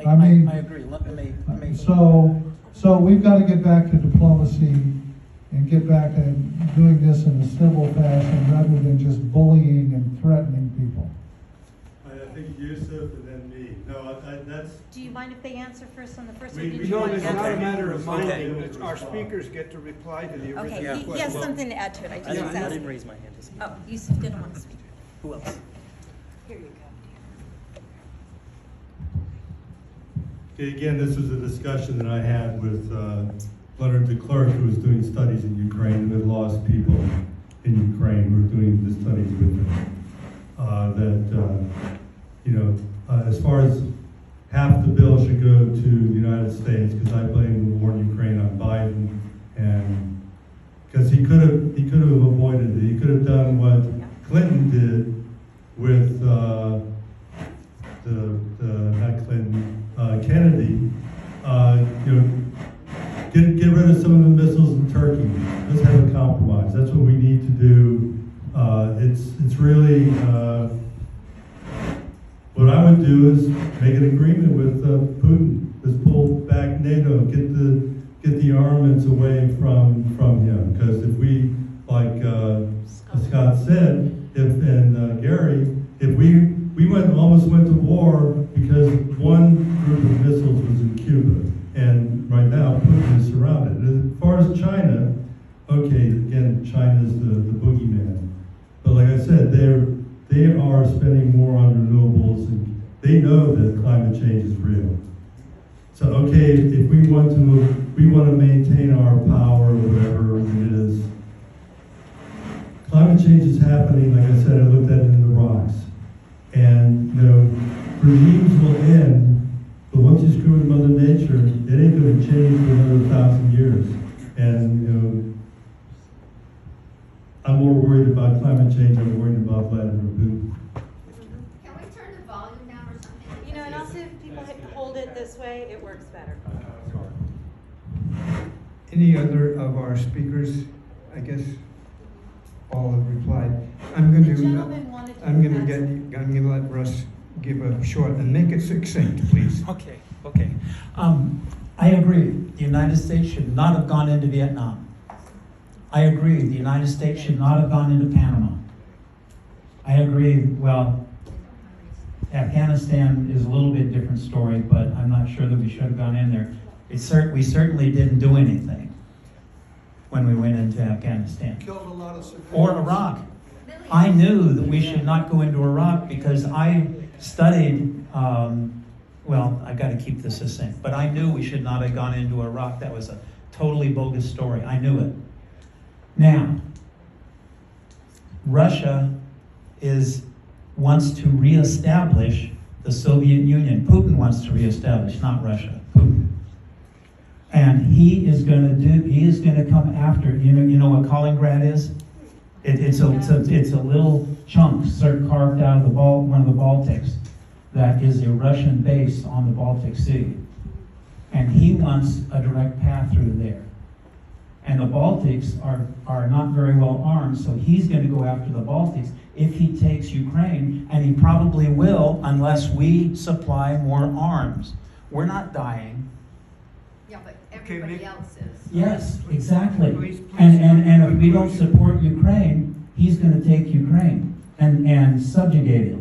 I agree. Let me. So we've got to get back to diplomacy and get back to doing this in a civil fashion rather than just bullying and threatening people. I think Yusef and then me. No, that's. Do you mind if they answer first on the first We- one? we No, don't- it's not a matter of mine. Okay. It's our speakers get to reply to the Okay, original he question. has something to add to it. I just I was didn't asking. raise my hand to speak. Oh, Yusef didn't want to speak. Who else? Here you go. Okay, again, this was a discussion that I had with Leonard de Klerk, who was doing studies in Ukraine and had lost people in Ukraine who were doing the studies with him. As far as half the bill should go to the United States, because I blame the war in Ukraine on Biden, and because he could have avoided it. He could have done what Clinton did with not Clinton, Kennedy. Get rid of some of the missiles in Turkey. Let's have a compromise. That's what we need to do. It's really would do is make an agreement with Putin. Let's pull back NATO, get the armaments away from him. Because if we, like Scott said, Gary, if we almost went to war because one group of missiles was in Cuba, and right now Putin is surrounded. As far as China, okay, again, China's the boogeyman. But like I said, they are spending more on renewables, and they know that climate change is real. So okay, if we want to maintain our power, or whatever it is. Climate change is happening. Like I said, I looked at it in the rocks, and regimes will end, but once you screw with Mother Nature, it ain't going to change for another 1,000 years. And I'm more worried about climate change. I'm worried about Vladimir Putin. Can we turn the volume down or something? You know, and also if people hold it this way, it works better. Any other of our speakers? I guess all have replied. I'm going to let Russ give a short and make it succinct, please. Okay. I agree. The United States should not have gone into Vietnam. I agree. The United States should not have gone into Panama. I agree. Well, Afghanistan is a little bit different story, but I'm not sure that we should have gone in there. We certainly didn't do anything when we went into Afghanistan. Killed a lot of civilians. Or Iraq. I knew that we should not go into Iraq because I studied, I got to keep this succinct, but I knew we should not have gone into Iraq. That was a totally bogus story. I knew it. Now, Russia wants to reestablish the Soviet Union. Putin wants to reestablish, not Russia. Putin. And he is going to come after, you know what Kaliningrad is? It's a little chunk carved out of one of the Baltics that is a Russian base on the Baltic Sea. And he wants a direct path through there. And the Baltics are not very well armed, so he's going to go after the Baltics if he takes Ukraine, and he probably will unless we supply more arms. We're not dying. Yeah, but everybody else is. Yes, exactly. And if we don't support Ukraine, he's going to take Ukraine and subjugate it.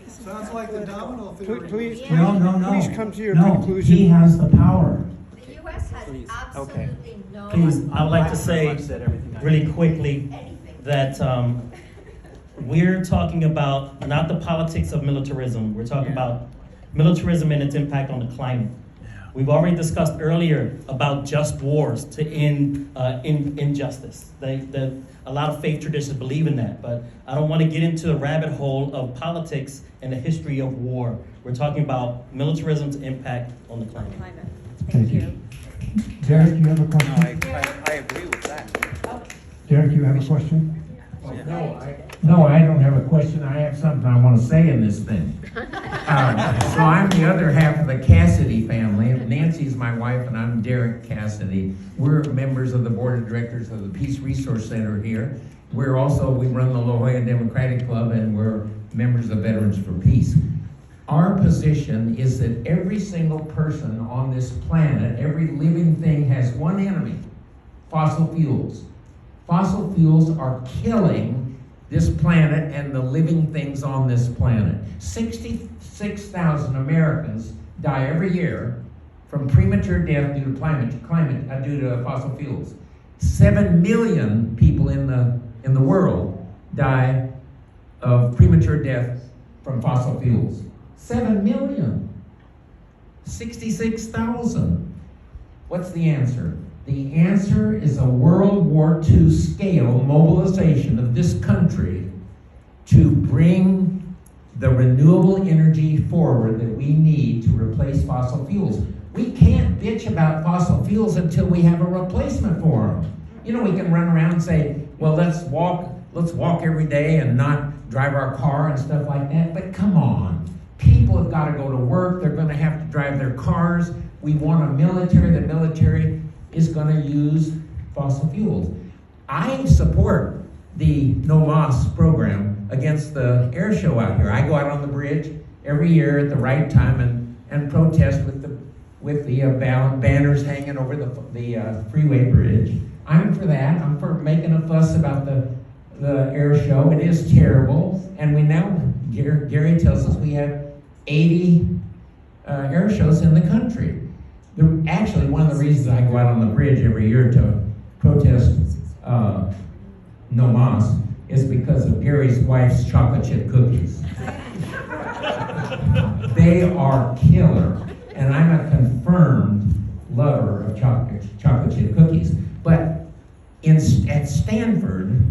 Sounds like the domino theory. Please come to your No, conclusion. he has the power. The U.S. has absolutely no. Please, I would like to say really quickly that we're talking about not the politics of militarism. We're talking about militarism and its impact on the climate. We've already discussed earlier about just wars to end injustice. A lot of faith traditions believe in that, but I don't want to get into a rabbit hole of politics and the history of war. We're talking about militarism's impact on the climate. Thank you. Derek, you have a question? I agree with that. Derek, you have a question? No, I don't have a question. I have something I want to say in this thing. So I'm the other half of the Cassidy family. Nancy's my wife, and I'm Derek Cassidy. We're members of the board of directors of the Peace Resource Center here. We run the La Jolla Democratic Club, and we're members of Veterans for Peace. Our position is that every single person on this planet, every living thing has one enemy: fossil fuels. Fossil fuels are killing this planet and the living things on this planet. 66,000 Americans die every year from premature death due to due to fossil fuels. 7 million people in the world die of premature death from fossil fuels. 7 million. 66,000. What's the answer? The answer is a World War II scale mobilization of this country to bring the renewable energy forward that we need to replace fossil fuels. We can't bitch about fossil fuels until we have a replacement for them. You know, we can run around and say, well, let's walk every day and not drive our car and stuff like that, but come on. People have got to go to work. They're going to have to drive their cars. We want a military. The military is going to use fossil fuels. I support the No Moss program against the air show out here. I go out on the bridge every year at the right time and protest with the banners hanging over the freeway bridge. I'm for that. I'm for making a fuss about the air show. It is terrible, and we now, Gary tells us we have 80 air shows in the country. Actually, one of the reasons I go out on the bridge every year to protest No Mas is because of Gary's wife's chocolate chip cookies. They are killer, and I'm a confirmed lover of chocolate chip cookies. But at Stanford,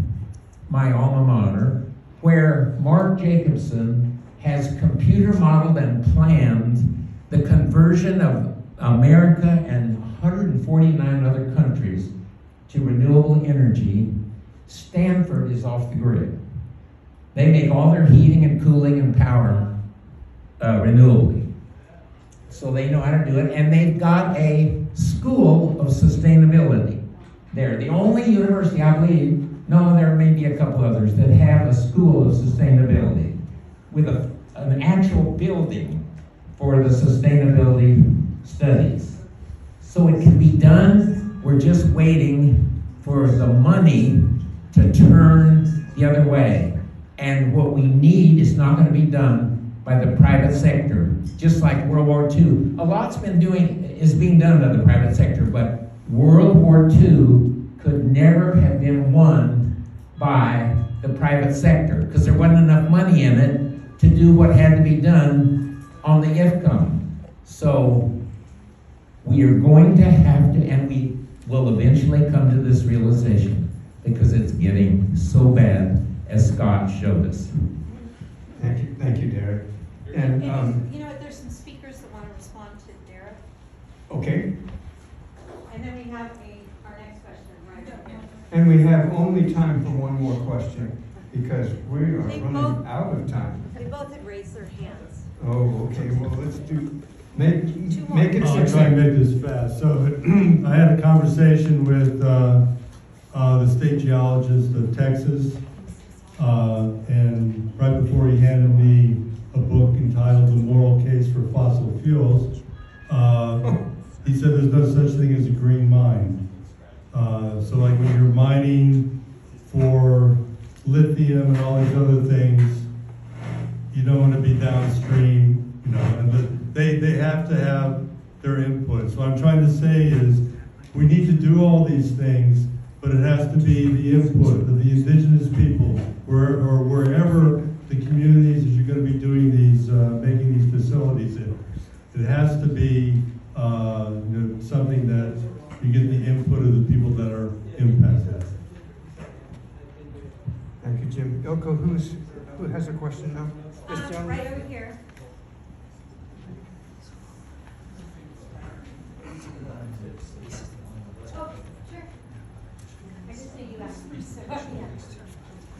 my alma mater, where Mark Jacobson has computer modeled and planned the conversion of America and 149 other countries to renewable energy, Stanford is off the grid. They make all their heating and cooling and power renewably. So they know how to do it, and they've got a school of sustainability there. The only university, I believe, no, there may be a couple others that have a school of sustainability with an actual building for the sustainability studies. So it can be done. We're just waiting for the money to turn the other way. And what we need is not going to be done by the private sector, just like World War II. A lot's is being done by the private sector, but World War II could never have been won by the private sector because there wasn't enough money in it to do what had to be done on the IFCOM. So we are going to have to, and we will eventually come to this realization because it's getting so bad, as Scott showed us. Thank you, Derek. And you know what, there's some speakers that want to respond to Derek. okay, And then we have our next question right up here. and we have only time for one more question because we are They running both- out of time. They both had raised their hands. Oh, okay. Well, let's make it I'll try and succinct. make this fast. So I had a conversation with the state geologist of Texas, and right before he handed me a book entitled The Moral Case for Fossil Fuels, he said there's no such thing as a green mine. So like when you're mining for lithium and all these other things, you don't want to be downstream, and they have to have their input. So what I'm trying to say is we need to do all these things, but it has to be the input of the indigenous people, or wherever the communities that you're going to be doing these, making these facilities in. It has to be something that you get the input of the people that are impacted. Thank you, Jim. Ilko, who has a question now? This gentleman? Right over here. Oh, sure. I just knew you asked first, so yeah.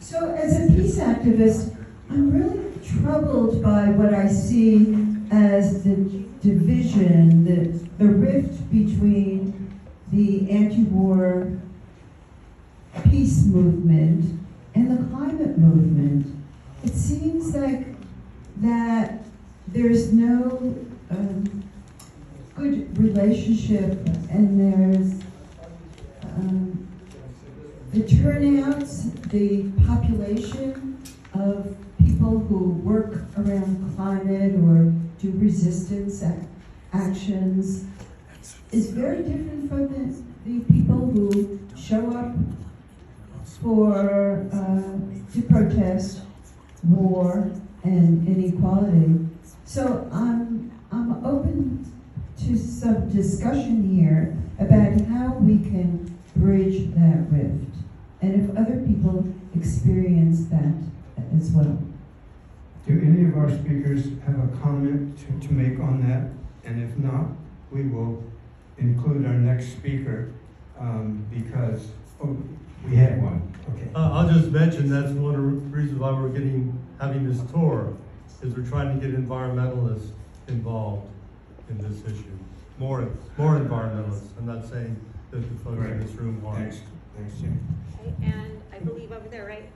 So as a peace activist, I'm really troubled by what I see as the division, the rift between the anti-war peace movement and the climate movement. It seems like that there's no good relationship, and there's the turnouts, the population of people who work around climate or do resistance actions is very different from the people who show up for to protest war and inequality. So I'm open to some discussion here about how we can bridge that rift, and if other people experience that as well. Do any of our speakers have a comment to make on that? And if not, we will include our next speaker because we had one. Okay. I'll just mention that's one of the reasons why we're having this tour, is we're trying to get environmentalists involved in this issue. More environmentalists. I'm not saying that the folks in this room aren't. Thanks, Jim. Okay, and I believe over there, right?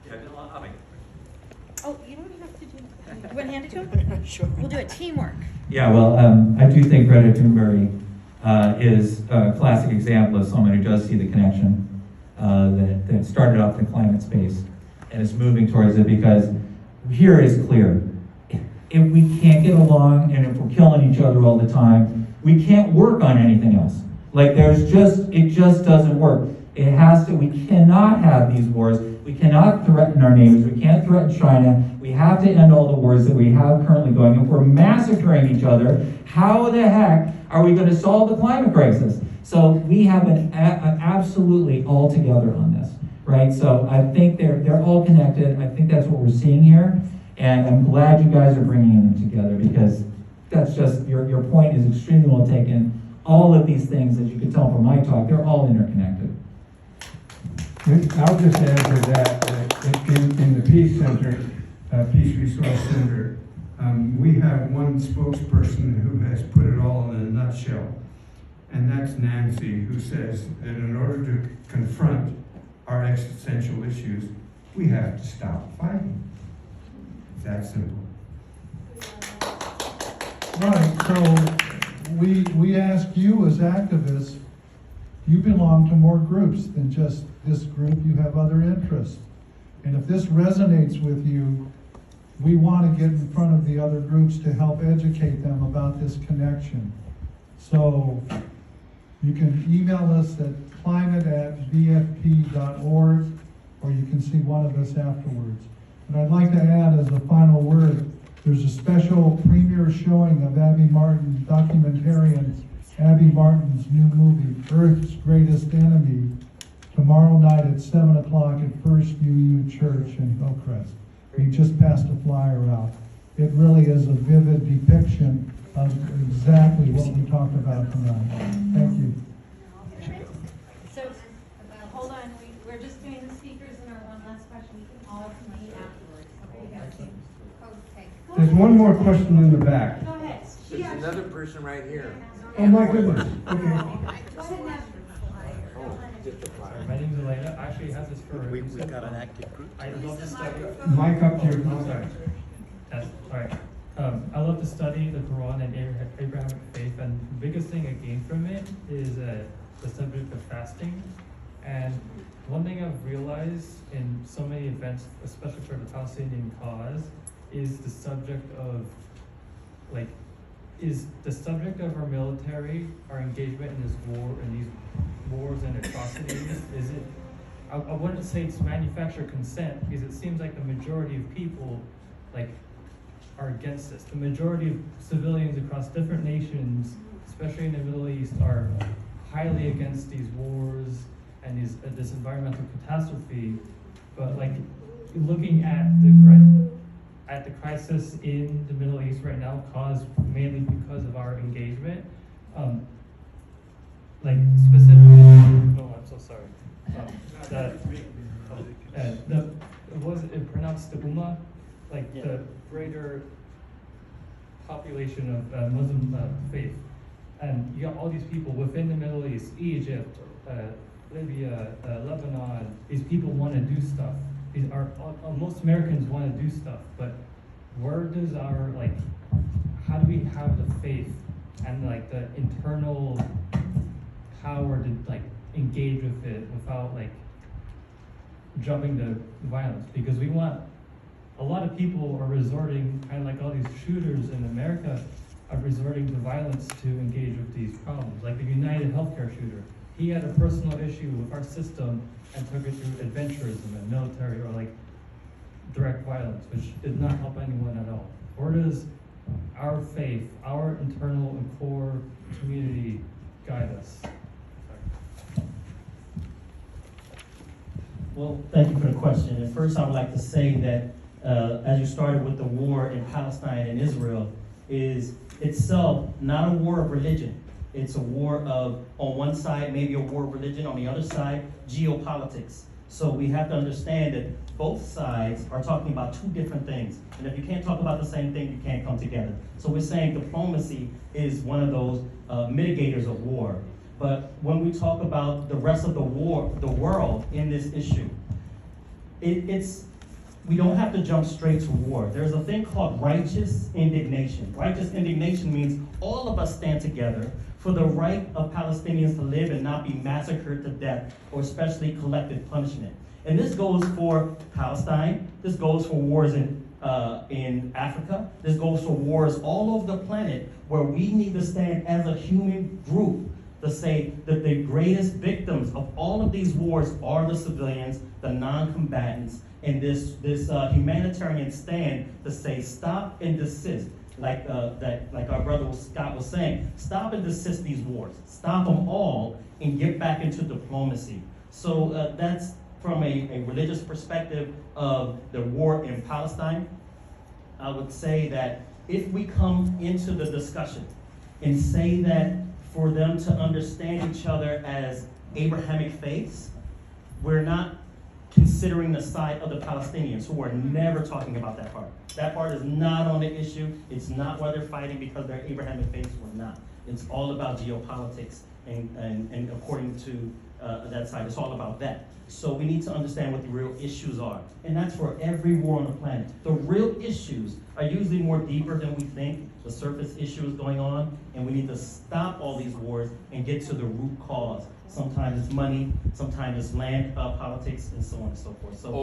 Yeah, I'll make it. Oh, you don't have to do that. You want to hand it to him? Sure. We'll do it teamwork. Yeah, well, I do think Greta Thunberg is a classic example of someone who does see the connection that started off in the climate space and is moving towards it, because here is clear. If we can't get along and if we're killing each other all the time, we can't work on anything else. Like it just doesn't work. We cannot have these wars. We cannot threaten our neighbors. We can't threaten China. We have to end all the wars that we have currently going. If we're massacring each other, how the heck are we going to solve the climate crisis? So we have an absolutely all together on this, right? So I think they're all connected. I think that's what we're seeing here. And I'm glad you guys are bringing them together, because that's just, your point is extremely well taken. All of these things, as you can tell from my talk, they're all interconnected. I'll just add to that in the Peace Center, Peace Resource Center, we have one spokesperson who has put it all in a nutshell, and that's Nancy, who says that in order to confront our existential issues, we have to stop fighting. It's that simple. Right, so we ask you as activists, you belong to more groups than just this group, you have other interests. And if this resonates with you, we want to get in front of the other groups to help educate them about this connection. So you can email us at climate@vfp.org, or you can see one of us afterwards. And I'd like to add as a final word, there's a special premiere showing of Abby Martin, documentarian Abby Martin's new movie, Earth's Greatest Enemy, tomorrow night at 7 o'clock at First UU Church in Hillcrest. We just passed a flyer out. It really is a vivid depiction of exactly what we talked about tonight. Thank you. So, hold on, we're just doing the speakers and our one last question. We can all meet afterwards. Okay. There's one more question in the back. Go ahead. There's another person right here. Oh my goodness, okay. Go ahead now. My name is Elena. I actually have this for. We got an active group. I love to study. Mic up to your mouth. Yes, all right. I love to study the Quran and Abrahamic faith, and the biggest thing I gained from it is the subject of fasting. And one thing I've realized in so many events, especially for the Palestinian cause, is the subject of, our military, our engagement in this war, in these wars and atrocities, is it, I wouldn't say it's manufactured consent, because it seems like the majority of people, are against this. The majority of civilians across different nations, especially in the Middle East, are highly against these wars and this environmental catastrophe. But looking at the crisis in the Middle East right now, caused mainly because of our engagement, specifically, oh, I'm so sorry. Was it pronounced the Ummah? The greater population of Muslim faith. And you got all these people within the Middle East, Egypt, Libya, Lebanon. These people want to do stuff. Most Americans want to do stuff, but where does our, how do we have the faith and the internal power to engage with it without jumping to violence? Because a lot of people are resorting, kind of like all these shooters in America, are resorting to violence to engage with these problems. Like the United Healthcare shooter, he had a personal issue with our system and took it through adventurism and military or direct violence, which did not help anyone at all. Or does our faith, our internal and core community guide us? Well, thank you for the question. And first, I would like to say that as you started with the war in Palestine and Israel, is itself not a war of religion. It's a war of, on one side, maybe a war of religion, on the other side, geopolitics. So we have to understand that both sides are talking about two different things. And if you can't talk about the same thing, you can't come together. So we're saying diplomacy is one of those mitigators of war. But when we talk about the rest of the world in this issue, it's we don't have to jump straight to war. There's a thing called righteous indignation. Righteous indignation means all of us stand together for the right of Palestinians to live and not be massacred to death, or especially collective punishment. And this goes for Palestine, this goes for wars in Africa, this goes for wars all over the planet, where we need to stand as a human group to say that the greatest victims of all of these wars are the civilians, the non-combatants, and this humanitarian stand to say stop and desist, like our brother Scott was saying, stop and desist these wars, stop them all, and get back into diplomacy. So that's from a religious perspective of the war in Palestine. I would say that if we come into the discussion and say that for them to understand each other as Abrahamic faiths, we're not considering the side of the Palestinians, who are never talking about that part. That part is not on the issue. It's not why they're fighting because they're Abrahamic faiths or not. It's all about geopolitics, and according to that side, it's all about that. So we need to understand what the real issues are. And that's for every war on the planet. The real issues are usually more deeper than we think. The surface issue is going on, and we need to stop all these wars and get to the root cause. Sometimes it's money, sometimes it's land politics, and so on and so forth. So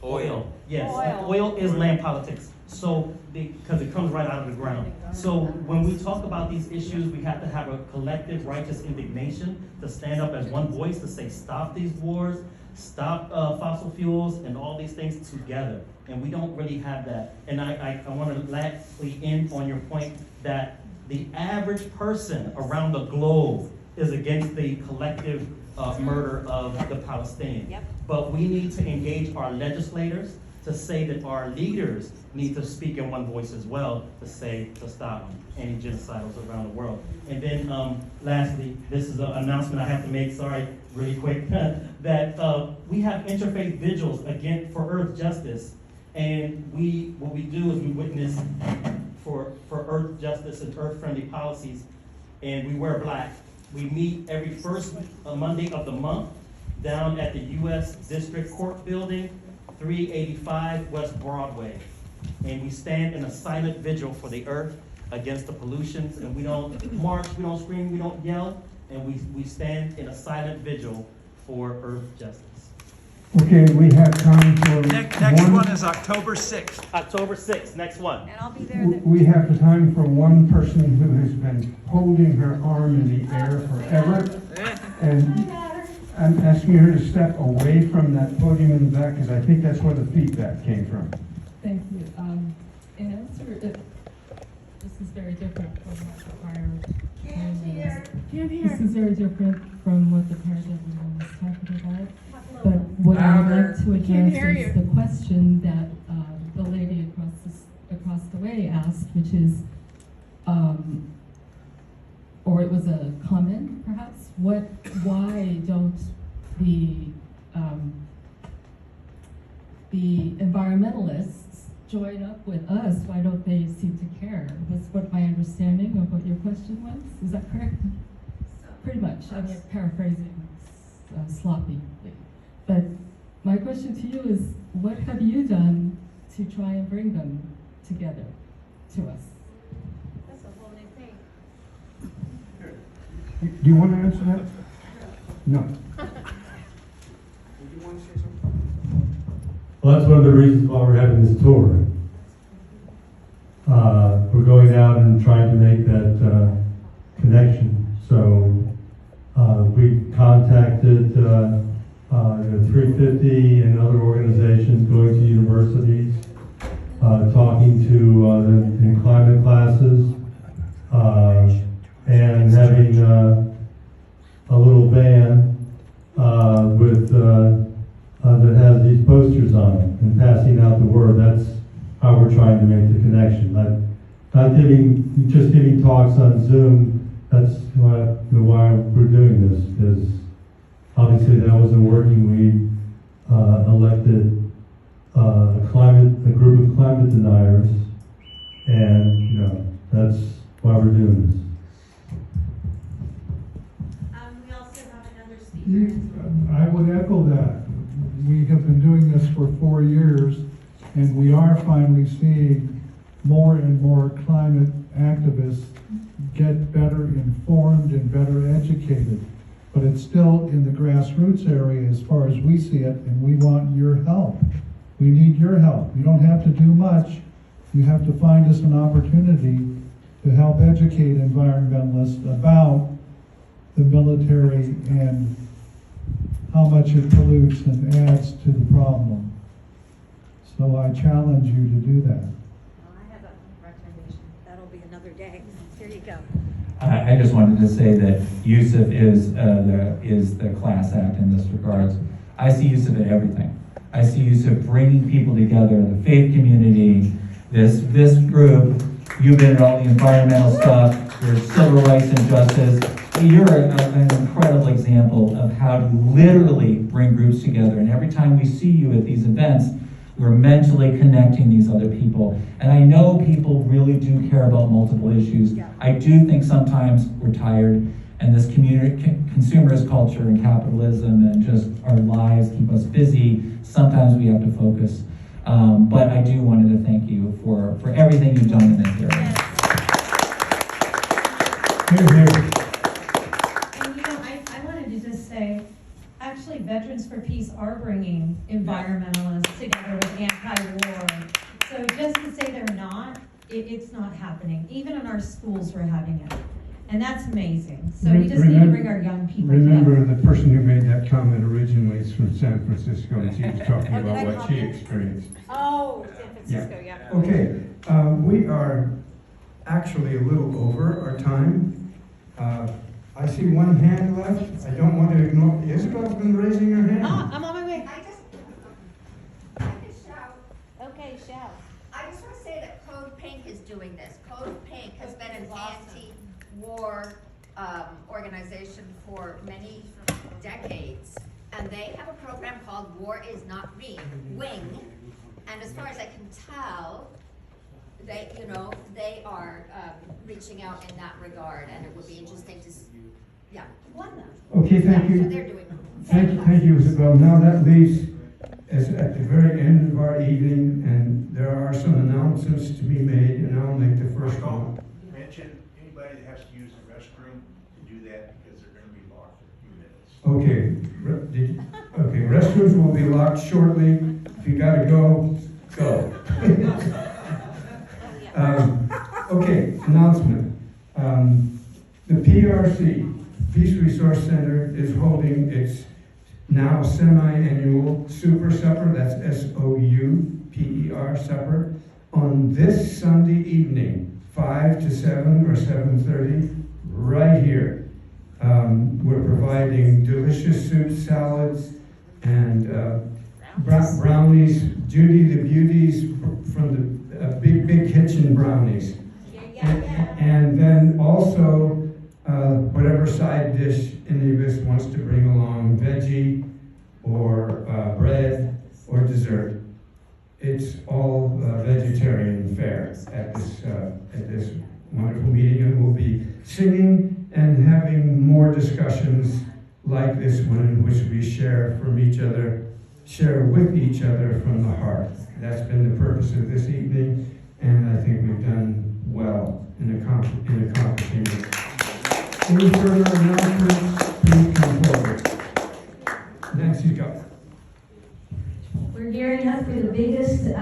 oil. Yes, oil is land politics. So, because it comes right out of the ground. So when we talk about these issues, we have to have a collective righteous indignation to stand up as one voice to say stop these wars, stop fossil fuels, and all these things together. And we don't really have that. And I want to lastly end on your point that the average person around the globe is against the collective murder of the Palestinians. Yep. But we need to engage our legislators to say that our leaders need to speak in one voice as well to say to stop any genocidals around the world. And then lastly, this is an announcement I have to make, sorry, really quick, that we have interfaith vigils for earth justice. And what we do is we witness for earth justice and earth-friendly policies, and we wear black. We meet every first Monday of the month down at the U.S. District Court Building, 385 West Broadway. And we stand in a silent vigil for the earth against the pollutions, and we don't march, we don't scream, we don't yell, and we stand in a silent vigil for earth justice. Okay, we have time for Next one is October 6th. October 6th, next one. And I'll be there. We have the time for one person who has been holding her arm in the air forever. And I'm asking her to step away from that podium in the back, because I think that's where the feedback came from. Thank you. In answer, this is very different from what the prior. This is very different from what the prior gentleman was talking about. But what I would like to address is the question that the lady across the way asked, which is, or it was a comment, perhaps. Why don't the environmentalists join up with us? Why don't they seem to care? Was what my understanding of what your question was. Is that correct? Pretty much. I'm paraphrasing sloppily. But my question to you is, what have you done to try and bring them together to us? That's a whole new thing. Do you want to answer that? No. Would you want to say something? Well, that's one of the reasons why we're having this tour. We're going out and trying to make that connection. So we contacted 350 and other organizations, going to universities, talking to them in climate classes, and having a little van that has these posters on it and passing out the word. That's how we're trying to make the connection. Not just giving talks on Zoom. That's why we're doing this, because obviously that wasn't working. We elected a group of climate deniers, and that's why we're doing this. We also have another speaker. I would echo that. We have been doing this for 4 years, And we are finally seeing more and more climate activists get better informed and better educated. But it's still in the grassroots area as far as we see it, and we want your help. We need your help. You don't have to do much. You have to find us an opportunity to help educate environmentalists about the military and how much it pollutes and adds to the problem. So I challenge you to do that. I have a recommendation. That'll be another day. Here you go. I just wanted to say that Yusef is the class act in this regards. I see Yusef at everything. I see Yusef bringing people together, the faith community, this group. You've been at all the environmental stuff, there's civil rights and justice. You're an incredible example of how to literally bring groups together. And every time we see you at these events, we're mentally connecting these other people. And I know people really do care about multiple issues. I do think sometimes we're tired, and this consumerist culture and capitalism and just our lives keep us busy. Sometimes we have to focus. But I do wanted to thank you for everything you've done in this area. Here, here. And you know, I wanted to just say, actually, Veterans for Peace are bringing environmentalists together with anti-war. So just to say they're not, it's not happening. Even in our schools, we're having it. And that's amazing. So we just need to bring our young people Remember, together. the person who made that comment originally is from San Francisco, and she was talking about what she experienced. Oh, San Francisco, yeah. Okay, we are actually a little over our time. I see one hand left. I don't want to ignore. Isabel's been raising her hand. Oh, I'm on my way. I just shout. Okay, shout. I just want to say that Code Pink is doing this. Code Pink has been an anti-war organization for many decades, and they have a program called War Is Not Wing. And as far as I can tell, they are reaching out in that regard, and it would be interesting to Okay, thank you. So they're doing Thank you, Isabel. Now that leaves us at the very end of our evening, and there are some announcements to be made, and I'll make the first one. Mention anybody that has to use the restroom to do that, because they're going to be locked in a few minutes. Okay, restrooms will be locked shortly. If you gotta go, go. Okay, announcement. The PRC, Peace Resource Center, is holding its now semi-annual Super Supper, that's S-O-U-P-E-R, supper, on this Sunday evening, 5 to 7 or 7:30, right here. We're providing delicious soups, salads, and brownies. Judy the Beauties from the Big Kitchen brownies. And then also whatever side dish any of us wants to bring along, veggie or bread or dessert. It's all vegetarian fare at this wonderful meeting, and we'll be singing and having more discussions like this one, in which we share with each other from the heart. That's been the purpose of this evening, and I think we've done well in accomplishing it. Any further announcements, please come forward. Nancy, go. We're gearing up for the biggest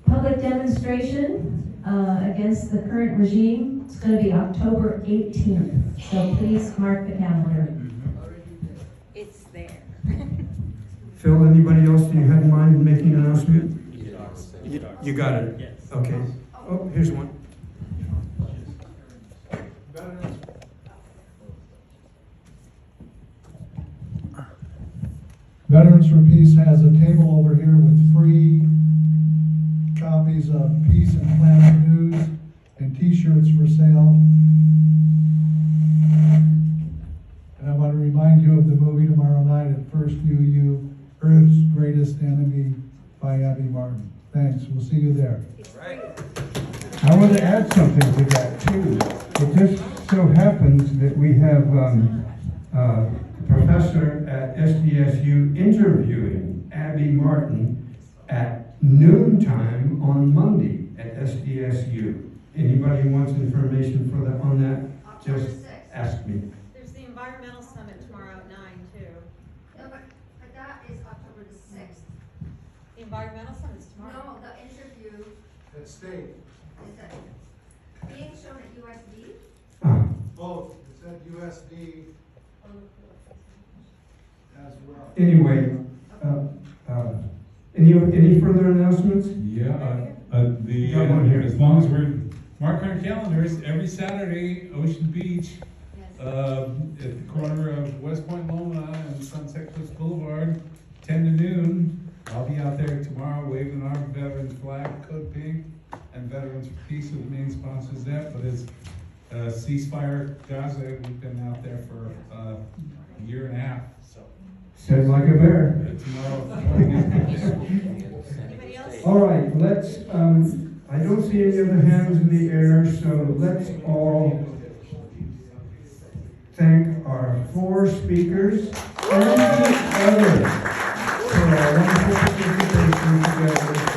public demonstration against the current regime. It's going to be October 18th, so please mark the calendar. It's there. Phil, anybody else you had in mind making an announcement? You got it? Yes. Okay. Oh, here's one. Veterans for Peace has a table over here with free copies of Peace and Planet News and t-shirts for sale. And I want to remind you of the movie tomorrow night at First UU, Earth's Greatest Enemy by Abby Martin. Thanks, we'll see you there. I want to add something to that too. It just so happens that we have a professor at SDSU interviewing Abby Martin at noontime on Monday at SDSU. Anybody wants information for that, on that, just ask me. There's the environmental summit tomorrow at 9 too. No, but that is October the 6th. The environmental summit's tomorrow. No, the interview At state. is being shown at USD. Both, it's at USD as well. Anyway, any further announcements? Yeah, Got one here. as long as we're, mark our calendars, every Saturday, Ocean Beach, at the corner of West Point Loma and Sunset Cliffs Boulevard, 10 to noon. I'll be out there tomorrow waving our veterans flag, Code Pink, and Veterans for Peace are the main sponsors of that, but it's Ceasefire Gaza. We've been out there for a year and a half, so. Said like a bear. Tomorrow. Anybody else? All right, let's, I don't see any other hands in the air, so let's all thank our 4 speakers and each other for our wonderful participation together.